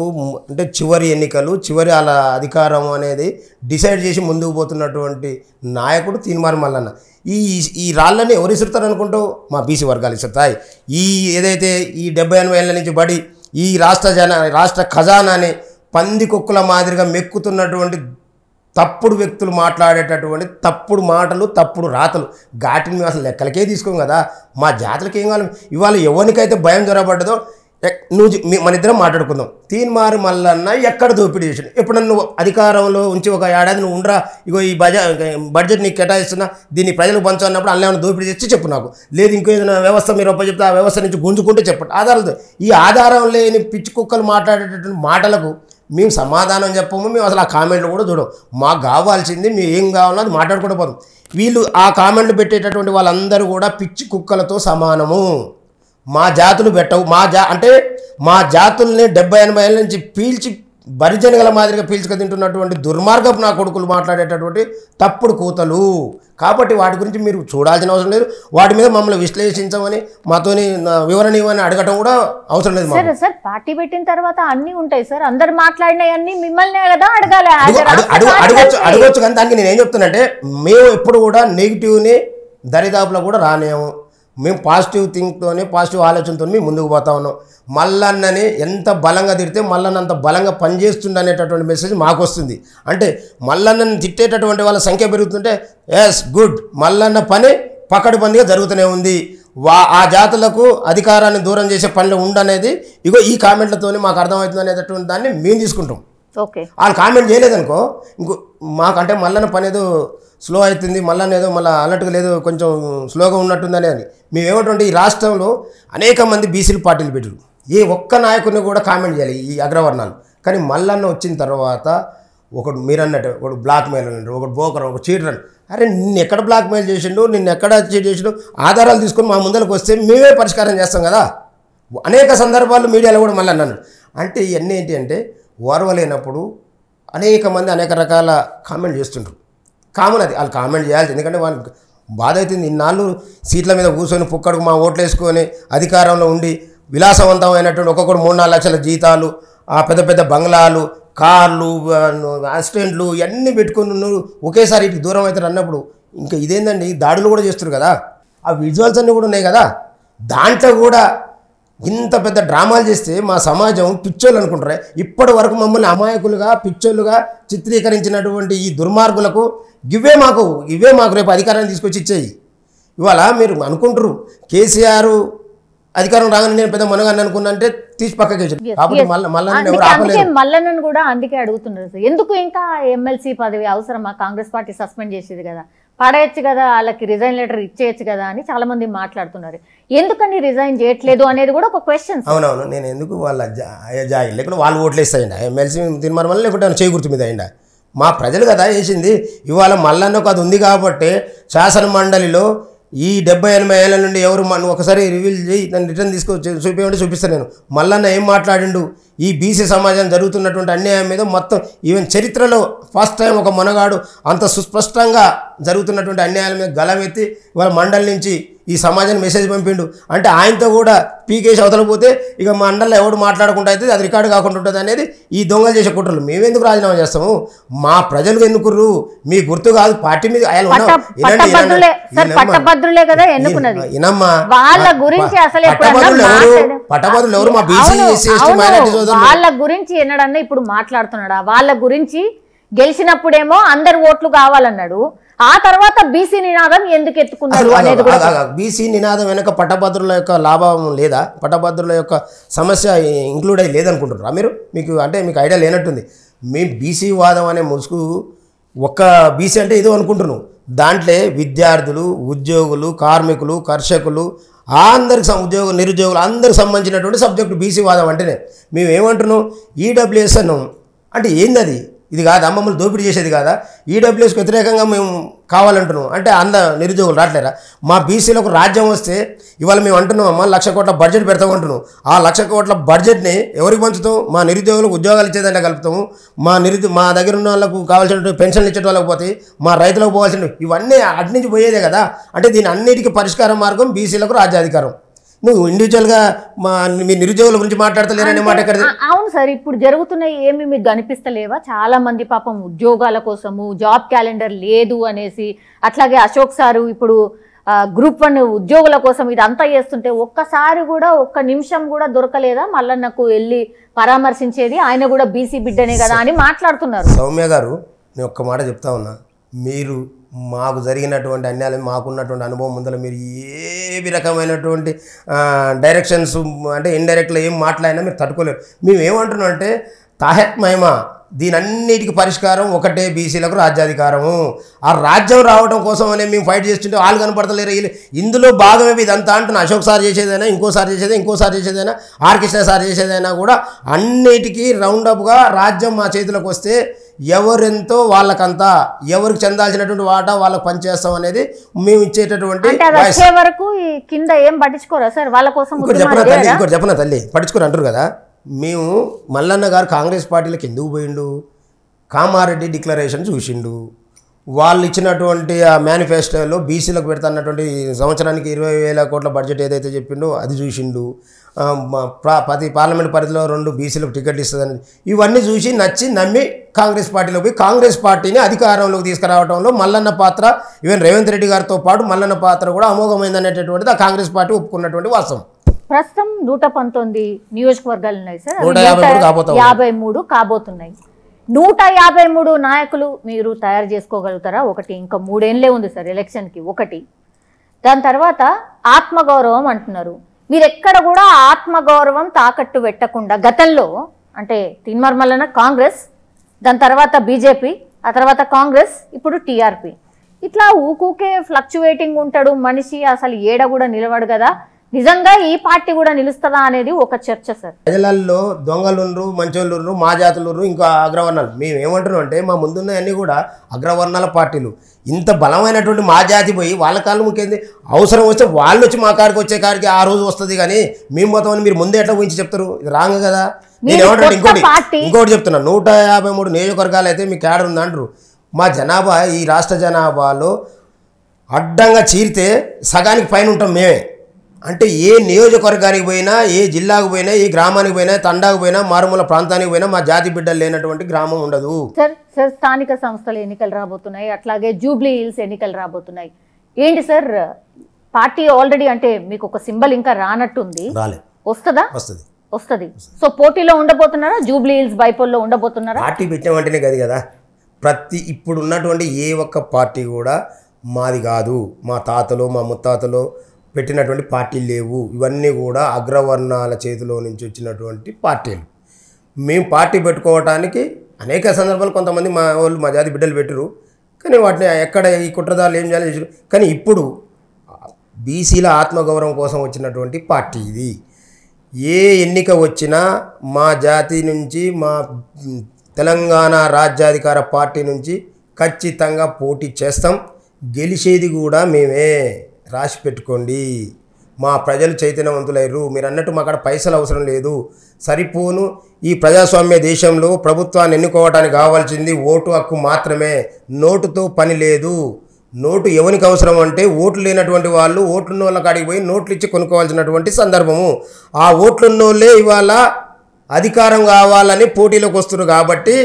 అంటే చివరి ఎన్నికలు, చివరి వాళ్ళ అధికారం అనేది డిసైడ్ చేసి ముందుకు పోతున్నటువంటి నాయకుడు తీన్మార్ మల్లన్న. ఈ రాళ్ళని ఎవరు ఇసురుతారు అనుకుంటావు? మా బీసీ వర్గాలు ఇసురుతాయి. ఏదైతే ఈ 70-80 ఏళ్ళ నుంచి బడి ఈ రాష్ట్ర ఖజానాని పందికొక్కుల మాదిరిగా మెక్కుతున్నటువంటి తప్పుడు వ్యక్తులు మాట్లాడేటటువంటి తప్పుడు మాటలు, తప్పుడు రాతలు, ఘాటిని మేము అసలు లెక్కలకే తీసుకోం కదా. మా జాతులకి ఏం కావాలి? ఇవాళ ఎవరికైతే భయం జ్వరపడ్డదో మన ఇద్దరం మాట్లాడుకుందాం. తీన్మార్ మల్లన్న ఎక్కడ దోపిడీ చేసాడు? ఎప్పుడన్నా నువ్వు అధికారంలో ఉంచి ఒక ఏడాది నువ్వు ఉండరా, ఇగో ఈ బడ్జెట్ నీకు కేటాయిస్తున్నా, దీన్ని ప్రజలకు పంచాలన్నప్పుడు అన్న ఏమైనా దోపిడీ చేసి చెప్పు నాకు. లేదు ఇంకో ఏదైనా వ్యవస్థ మీరు ఒప్ప చెప్తే ఆ వ్యవస్థ నుంచి గుంజుకుంటే చెప్పండి ఆధారాలతో. ఈ ఆధారం లేని పిచ్చి కుక్కలు మాట్లాడేటటువంటి మాటలకు మేము సమాధానం చెప్పము, మేము అసలు ఆ కామెంట్లు కూడా చూడము. మాకు కావాల్సింది మేము ఏం కావాలో అది మాట్లాడుకుంటూ పోతాం. వీళ్ళు ఆ కామెంట్లు పెట్టేటటువంటి వాళ్ళందరూ కూడా పిచ్చి కుక్కలతో సమానము. మా జాతులు పెట్టవు, అంటే మా జాతుల్ని 70-80 ఏళ్ళ నుంచి పీల్చి బరిజనగల మాదిరిగా పీల్చుక తింటున్నటువంటి దుర్మార్గపు నా కొడుకులు మాట్లాడేటటువంటి తప్పుడు కూతలు. కాబట్టి వాటి గురించి మీరు చూడాల్సిన అవసరం లేదు. వాటి మీద మమ్మల్ని విశ్లేషించమని మాతోని వివరణ ఇవ్వని అడగటం కూడా అవసరం లేదు. సార్ పార్టీ పెట్టిన తర్వాత అన్నీ ఉంటాయి సార్, అందరు మాట్లాడినవన్నీ మిమ్మల్ని కదా అడగాలి. అడగొచ్చు కానీ దానికి నేను ఏం చెప్తానంటే, మేము ఎప్పుడు కూడా నెగిటివ్ని దరిదాపులో కూడా రానేము. మేము పాజిటివ్ థింక్తోనే పాజిటివ్ ఆలోచనతో మేము ముందుకు పోతా ఉన్నాం. మల్లన్నని ఎంత బలంగా తిడితే మల్లన్న అంత బలంగా పనిచేస్తుంది అనేటటువంటి మెసేజ్ మాకు వస్తుంది. అంటే మల్లన్నని తిట్టేటటువంటి వాళ్ళ సంఖ్య పెరుగుతుంటే ఎస్ గుడ్, మల్లన్న పని పకడ్బందీగా జరుగుతూనే ఉంది. ఆ జాతులకు అధికారాన్ని దూరం చేసే పనులు ఉండనేది ఇగో ఈ కామెంట్లతోనే మాకు అర్థమవుతుంది అనేటటువంటి దాన్ని మేము తీసుకుంటాం. ఓకే, వాళ్ళు కామెంట్ చేయలేదనుకో ఇంకో మాకంటే మల్లన్న పని ఏదో స్లో అవుతుంది, మల్లన్న ఏదో మళ్ళీ అలర్ట్గా లేదు, కొంచెం స్లోగా ఉన్నట్టుందని అని మేమేమంటుంటే ఈ రాష్ట్రంలో అనేక మంది బీసీలు పార్టీలు పెట్టారు. ఏ ఒక్క నాయకుడిని కూడా కామెంట్ చేయాలి ఈ అగ్రవర్ణాలు. కానీ మల్లన్న వచ్చిన తర్వాత ఒకడు మీరు అన్నట్టు ఒకడు బ్లాక్ మెయిల్ అన్నాడు, ఒకడు బోకర్, ఒక చీటర్ అని. అరే నిన్ను ఎక్కడ బ్లాక్ మెయిల్ చేసిండు, నిన్ను ఎక్కడ చీట్ చేసిండు, ఆధారాలు తీసుకొని మా ముందరకు వస్తే మేమే పరిష్కారం చేస్తాం కదా. అనేక సందర్భాల్లో మీడియాలో కూడా మళ్ళీ అన్నాను. అంటే ఇవన్నీ ఏంటి అంటే ఓర్వలేనప్పుడు అనేక మంది అనేక రకాల కామెంట్ చేస్తుంటారు. కామన్ అది, వాళ్ళు కామెంట్ చేయాలి. ఎందుకంటే వాళ్ళకి బాధ అవుతుంది. ఇన్నాళ్ళు సీట్ల మీద కూర్చొని పుక్కడికి మా ఓట్లు వేసుకొని అధికారంలో ఉండి విలాసవంతమైనటువంటి ఒక్కొక్కడు 3-4 లక్షల జీతాలు, ఆ పెద్ద పెద్ద బంగ్లాలు, కార్లు, అసిస్టెంట్లు ఇవన్నీ పెట్టుకుని ఒకేసారి ఇటు దూరం అవుతారు అన్నప్పుడు ఇంకా ఇదేందండి, దాడులు కూడా చేస్తారు కదా. ఆ విజువల్స్ అన్నీ కూడా ఉన్నాయి కదా. దాంట్లో కూడా ఇంత పెద్ద డ్రామాలు చేస్తే మా సమాజం పిచ్చోళ్ళు అనుకుంటారే. ఇప్పటి వరకు మమ్మల్ని అమాయకులుగా పిచ్చోళ్ళుగా చిత్రీకరించినటువంటి ఈ దుర్మార్గులకు ఇవే మాకు రేపు అధికారాన్ని తీసుకొచ్చి ఇచ్చేయి. ఇవాళ మీరు అనుకుంటారు కేసీఆర్ అధికారం రాగానే నేను పెద్ద మనగాన్ని అనుకున్నంటే తీసి పక్కకి వచ్చారు. కాబట్టి మల్లన్నను కూడా అందుకే అడుగుతున్నారు, ఎందుకు ఇంకా ఎమ్మెల్సీ పదవి అవసరమా? కాంగ్రెస్ పార్టీ సస్పెండ్ చేసేది కదా, పడేయచ్చు కదా, వాళ్ళకి రిజైన్ లెటర్ ఇచ్చేయచ్చు కదా అని చాలా మంది మాట్లాడుతున్నారు. ఎందుకని రిజైన్ చేయట్లేదు అనేది కూడా ఒక క్వశ్చన్. అవునవును, నేను ఎందుకు వాళ్ళ జాయి లేకుండా వాళ్ళు ఓట్లు వేస్తాయండి ఎమ్మెల్సీ తీర్మానం వల్ల, లేకుంటే చేయి గుర్తు మీద అయిందా? మా ప్రజలు కదా వేసింది. ఇవాళ మల్లన్నకు అది ఉంది కాబట్టి శాసన మండలిలో ఈ 70-80 ఏళ్ళ నుండి ఎవరు ఒకసారి రివీల్ చేయి దాన్ని రిటర్న్ తీసుకొచ్చి చూపిస్తాను నేను. మల్లన్న ఏం మాట్లాడిండు ఈ బీసీ సమాజం జరుగుతున్నటువంటి అన్యాయం మీద మొత్తం ఈవెన్ చరిత్రలో ఫస్ట్ టైం ఒక మనగాడు అంత సుస్పష్టంగా జరుగుతున్నటువంటి అన్యాయాల మీద గలమెత్తి వాళ్ళ మండలి నుంచి ఈ సమాజానికి మెసేజ్ పంపిండు. అంటే ఆయనతో కూడా పీకేసి అవతలపోతే ఇక మా మండలిలో ఎవడు మాట్లాడకుండా అయితే అది రికార్డు కాకుండా ఉంటుంది అనేది ఈ దొంగలు చేసే కుట్రలు. మేమెందుకు రాజీనామా చేస్తాము? మా ప్రజలు ఎన్నుకుర్రు, మీ గుర్తు కాదు పార్టీ మీద. పట్టభద్రులు ఎవరు? మా బీసీ ఎస్సీ ఎస్టీ మైనారిటీ సోదరులు. వాళ్ళ గురించి ఎన్నడన్నా ఇప్పుడు మాట్లాడుతున్నాడా? వాళ్ళ గురించి గెలిచినప్పుడేమో అందరు ఓట్లు కావాలన్నాడు, ఆ తర్వాత బీసీ నినాదం ఎందుకు ఎత్తుకున్నారు అనేది కూడా. బీసీ నినాదం వెనక పట్టభద్రుల యొక్క లాభం లేదా? పట్టభద్రుల యొక్క సమస్య ఇంక్లూడ్ అయ్యి లేదనుకుంటున్నారా మీరు? మీకు ఐడియా లేనట్టుంది. మేము బీసీ వాదం అనే ముసుగు ఒక్క బీసీ అంటే ఏదో అనుకుంటున్నాం. దాంట్లో విద్యార్థులు, ఉద్యోగులు, కార్మికులు, కర్షకులు అందరికి నిరుద్యోగులు అందరికి సంబంధించినటువంటి సబ్జెక్టు బీసీ వాదం అంటేనే. మేము ఏమంటున్నాం? ఈడబ్ల్యూఎస్ అన్నాం. అంటే ఏంది అది? ఇది కాదా మమ్మల్ని దోపిడీ చేసేది కాదా? ఈడబ్ల్యూఎస్కి వ్యతిరేకంగా మేము కావాలంటున్నాం అంటే నిరుద్యోగులు రావట్లేరా? మా బీసీలకు రాజ్యం వస్తే ఇవాళ మేము అంటున్నాం అమ్మ 1,00,000 కోట్ల బడ్జెట్ పెడతాం అంటున్నాం. ఆ 1,00,000 కోట్ల బడ్జెట్ని ఎవరికి పంచుతాం? మా నిరుద్యోగులకు ఉద్యోగాలు ఇచ్చేదంటే కలుపుతాము. మా దగ్గర ఉన్న వాళ్ళకు కావాల్సిన పెన్షన్లు ఇచ్చే వాళ్ళకి పోతాయి, మా రైతులకు పోవాల్సిన ఇవన్నీ అటు నుంచి పోయేదే కదా. అంటే దీని అన్నిటికీ పరిష్కార మార్గం బీసీలకు రాజ్యాధికారం. నువ్వు ఇండివిజువల్గా మీ నిరుద్యోగుల గురించి మాట్లాడతలేరనే మాట ఎక్కడ? అవును సార్, ఇప్పుడు జరుగుతున్నాయి ఏమి మీకు కనిపిస్తలేవా? చాలా మంది పాపం ఉద్యోగాల కోసము జాబ్ క్యాలెండర్ లేదు అనేసి, అట్లాగే అశోక్ సారు ఇప్పుడు గ్రూప్ 1 ఉద్యోగుల కోసం ఇదంతా చేస్తుంటే ఒక్కసారి కూడా ఒక్క నిమిషం కూడా దొరకలేదా మల్లన్నకు వెళ్ళి పరామర్శించేది? ఆయన కూడా బీసీ బిడ్డనే కదా అని మాట్లాడుతున్నారు. సౌమ్య గారు, నేను ఒక్క మాట చెప్తా ఉన్నా, మీరు మాకు జరిగినటువంటి అన్యాయం, మాకున్నటువంటి అనుభవం ముందర మీరు ఏ ఏ రకమైనటువంటి డైరెక్షన్స్ అంటే ఇండైరెక్ట్లో ఏం మాట్లాడినా మీరు తట్టుకోలేరు. మేము ఏమంటున్నాం అంటే తాహెత్ మహిమా దీనన్నిటికీ పరిష్కారం ఒకటే, బీసీలకు రాజ్యాధికారము. ఆ రాజ్యం రావడం కోసం అనే మేము ఫైట్ చేస్తుంటే వాళ్ళు కనపడతలేరు. ఇందులో భాగమే ఇదంతా అంటున్నా. అశోక్ సార్ చేసేదైనా, ఇంకోసారి చేసేదైనా, ఆర్ కృష్ణ సార్ చేసేదైనా కూడా అన్నిటికీ రౌండప్గా రాజ్యం మా చేతులకు వస్తే ఎవరెంతో వాళ్ళకంతా, ఎవరికి చెందాల్సినటువంటి వాటా వాళ్ళకి పనిచేస్తాం అనేది మేము ఇచ్చేటటువంటి వరకు కింద ఏం పట్టించుకోరా సార్ వాళ్ళ కోసం. ఇంకోటి చెప్పనా తల్లి, పట్టించుకోరు అంటారు కదా. మేము మల్లన్న గారు కాంగ్రెస్ పార్టీలకు ఎందుకు పోయిండు, కామారెడ్డి డిక్లరేషన్ చూసిండు, వాళ్ళు ఇచ్చినటువంటి ఆ మేనిఫెస్టోలో బీసీలకు పెడతాన్నటువంటి సంవత్సరానికి 20,000 కోట్ల బడ్జెట్ ఏదైతే చెప్పిండో అది చూసిండు. ప్రతి పార్లమెంట్ పరిధిలో 2 బీసీలకు టికెట్లు ఇస్తుందని ఇవన్నీ చూసి నచ్చి నమ్మి కాంగ్రెస్ పార్టీలో పోయి కాంగ్రెస్ పార్టీని అధికారంలోకి తీసుకురావడంలో మల్లన్న పాత్ర, ఈవెన్ రేవంత్ రెడ్డి గారితో పాటు మల్లన్న పాత్ర కూడా అమోఘమైందనేటటువంటిది ఆ కాంగ్రెస్ పార్టీ ఒప్పుకున్నటువంటి వాస్తవం. ప్రస్తుతం 119 నియోజకవర్గాలు ఉన్నాయి సార్, 153 కాబోతున్నాయి. 153 నాయకులు మీరు తయారు చేసుకోగలుగుతారా? ఒకటి, ఇంకా 3 ఏళ్ళే ఉంది సార్ ఎలక్షన్కి. ఒకటి, దాని తర్వాత ఆత్మగౌరవం అంటున్నారు. మీరు ఎక్కడ కూడా ఆత్మగౌరవం తాకట్టు పెట్టకుండా గతంలో అంటే తీన్మార్ మల్లన్న కాంగ్రెస్, దాని తర్వాత బీజేపీ, ఆ తర్వాత కాంగ్రెస్, ఇప్పుడు టీఆర్పీ, ఇట్లా ఊకూకే ఫ్లక్చువేటింగ్ ఉంటాడు మనిషి. అసలు ఏడ కూడా నిలబడు కదా. నిజంగా ఈ పార్టీ కూడా నిలుస్తుందా అనేది ఒక చర్చ సార్. ప్రజలలో దొంగలుండ్రు, మంచోళ్ళుండ్రు, మా జాతులుండ్రు, ఇంకా అగ్రవర్ణాలు. మేము ఏమంటున్నాం అంటే మా ముందున్నవన్నీ కూడా అగ్రవర్ణాల పార్టీలు. ఇంత బలమైనటువంటి మా జాతి పోయి వాళ్ళ కాళ్ళు ముఖ్యంది. అవసరం వస్తే వాళ్ళు వచ్చి మా కాడికి వచ్చే కాడికి ఆ రోజు వస్తుంది కానీ మేము మొత్తం అని మీరు ముందే ఎట్లా గురించి చెప్తారు? ఇది రాంగ్ కదా. నేను ఏమంటాను ఇంకోటి చెప్తున్నా, 153 నియోజకవర్గాలు అయితే మీ క్యాడర్ ఉందంటారు. మా జనాభా ఈ రాష్ట్ర జనాభాలో అడ్డంగా చీరితే సగానికి పైన ఉంటాం మేమే. అంటే ఏ నియోజకవర్గానికి పోయినా, ఏ జిల్లాకు పోయినా, ఏ గ్రామానికి పోయినా, తండాకు పోయినా, మారుమూల ప్రాంతానికి పోయినా మా జాతి బిడ్డలు లేనటువంటి గ్రామం ఉండదు. సార్ స్థానిక సంస్థల ఎన్నికలు రాబోతున్నాయి, అట్లాగే జూబ్లీ హిల్స్ ఎన్నికలు రాబోతున్నాయి. ఏంటి సార్ పార్టీ ఆల్రెడీ అంటే మీకు ఒక సింబల్ ఇంకా రానట్టుంది, వస్తుందా? వస్తుంది. సో పోటీలో ఉండబోతున్నారా? జూబ్లీ హిల్స్ బైపోల్లో ఉండబోతున్నారా? పార్టీ పెట్టామంటేనే కాదు కదా, ఇప్పుడు ఉన్నటువంటి ఏ ఒక్క పార్టీ కూడా మాది కాదు. మా తాతలో మా ముత్తాతలో పెట్టినటువంటి పార్టీలు లేవు. ఇవన్నీ కూడా అగ్రవర్ణాల చేతిలో నుంచి వచ్చినటువంటి పార్టీలు. మేము పార్టీ పెట్టుకోవటానికి అనేక సందర్భాలు కొంతమంది మా వాళ్ళు మా జాతి బిడ్డలు పెట్టరు, కానీ వాటిని ఎక్కడ ఈ కుట్రదారులు ఏం చేయాలి. కానీ ఇప్పుడు బీసీల ఆత్మగౌరవం కోసం వచ్చినటువంటి పార్టీ ఇది. ఏ ఎన్నిక వచ్చినా మా జాతి నుంచి, మా తెలంగాణ రాజ్యాధికార పార్టీ నుంచి ఖచ్చితంగా పోటీ చేస్తాం. గెలిచేది కూడా మేమే, రాసి పెట్టుకోండి. మా ప్రజలు చైతన్యవంతులయ్యారు. మీరు అన్నట్టు మాకు పైసలు అవసరం లేదు. సరిపోను ఈ ప్రజాస్వామ్య దేశంలో ప్రభుత్వాన్ని ఎన్నుకోవడానికి కావాల్సింది ఓటు హక్కు మాత్రమే. నోటుతో పని లేదు. నోటు ఎవరికి అవసరం అంటే ఓట్లు లేనటువంటి వాళ్ళు ఓట్లున్న వాళ్ళ కాడికి పోయి నోట్లు ఇచ్చి కొనుక్కోవాల్సినటువంటి సందర్భము. ఆ ఓట్లున్నోళ్ళే ఇవాళ అధికారం కావాలని పోటీలోకి వస్తున్నారు. కాబట్టి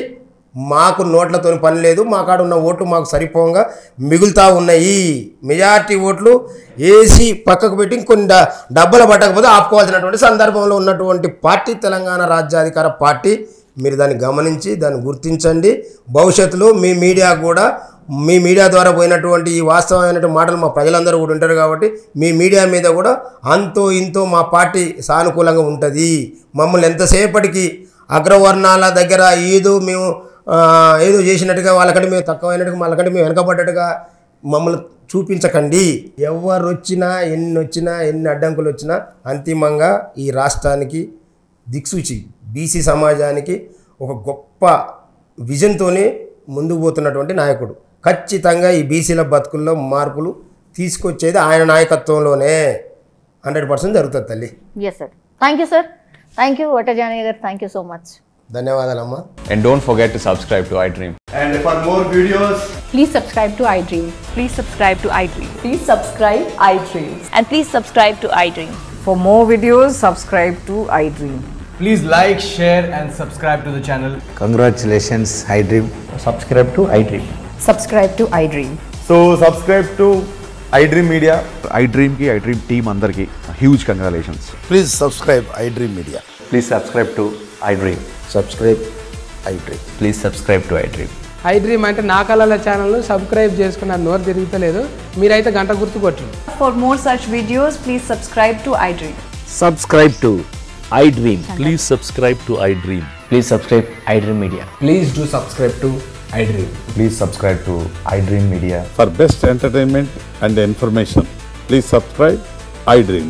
మాకు నోట్లతో పని లేదు. మా కాడ ఉన్న ఓట్లు మాకు సరిపోగా మిగులుతూ ఉన్నాయి. మెజార్టీ ఓట్లు వేసి పక్కకు పెట్టి కొన్ని డబ్బులు పట్టకపోతే ఆపుకోవాల్సినటువంటి సందర్భంలో ఉన్నటువంటి పార్టీ తెలంగాణ రాజ్యాధికార పార్టీ. మీరు దాన్ని గమనించి దాన్ని గుర్తించండి. భవిష్యత్తులో మీ మీడియా కూడా, మీ మీడియా ద్వారా పోయినటువంటి ఈ వాస్తవమైనటువంటి మాటలు మా ప్రజలందరూ కూడా ఉంటారు. కాబట్టి మీ మీడియా మీద కూడా అంతో ఇంతో మా పార్టీ సానుకూలంగా ఉంటుంది. మమ్మల్ని ఎంతసేపటికి అగ్రవర్ణాల దగ్గర ఏదో చేసినట్టుగా, వాళ్ళకంటే మేము తక్కువైనట్టుగా, వాళ్ళకంటే మేము వెనకబడ్డట్టుగా మమ్మల్ని చూపించకండి. ఎవరు వచ్చినా, ఎన్ని అడ్డంకులు వచ్చినా అంతిమంగా ఈ రాష్ట్రానికి దిక్సూచి బీసీ సమాజానికి ఒక గొప్ప విజన్తోనే ముందుకు పోతున్నటువంటి నాయకుడు. ఖచ్చితంగా ఈ బీసీల బతుకుల్లో మార్పులు తీసుకొచ్చేది ఆయన నాయకత్వంలోనే 100% జరుగుతుంది తల్లి. Yes sir. Thank you sir. Thank you Vatajanayya గారు. Thank you so much. ధన్యవాదాలమ్మా. And don't forget to subscribe to iDream. And for more videos, please subscribe to iDream. Please subscribe to iDream. Please subscribe iDream. And please subscribe to iDream. For more videos, subscribe to iDream. please like, share and subscribe to the channel. Congratulations, iDream. Subscribe to iDream. Subscribe to iDream. So subscribe to iDream Media. iDream team andarki huge congratulations. Please subscribe iDream Media. Please subscribe to iDream. Subscribe iDream. Please subscribe to iDream. I dream అంటే నా కళల ఛానల్ను subscribe చేసుకున్న నోరు తిరుగుతలేదు. మీరైతే గంట గుర్తు కొట్టండి. For more such videos, please subscribe to iDream. Subscribe to iDream. Please subscribe to iDream. Please subscribe iDream Media. Please do subscribe to iDream. Please subscribe to iDream Media. For best entertainment and information, please subscribe iDream.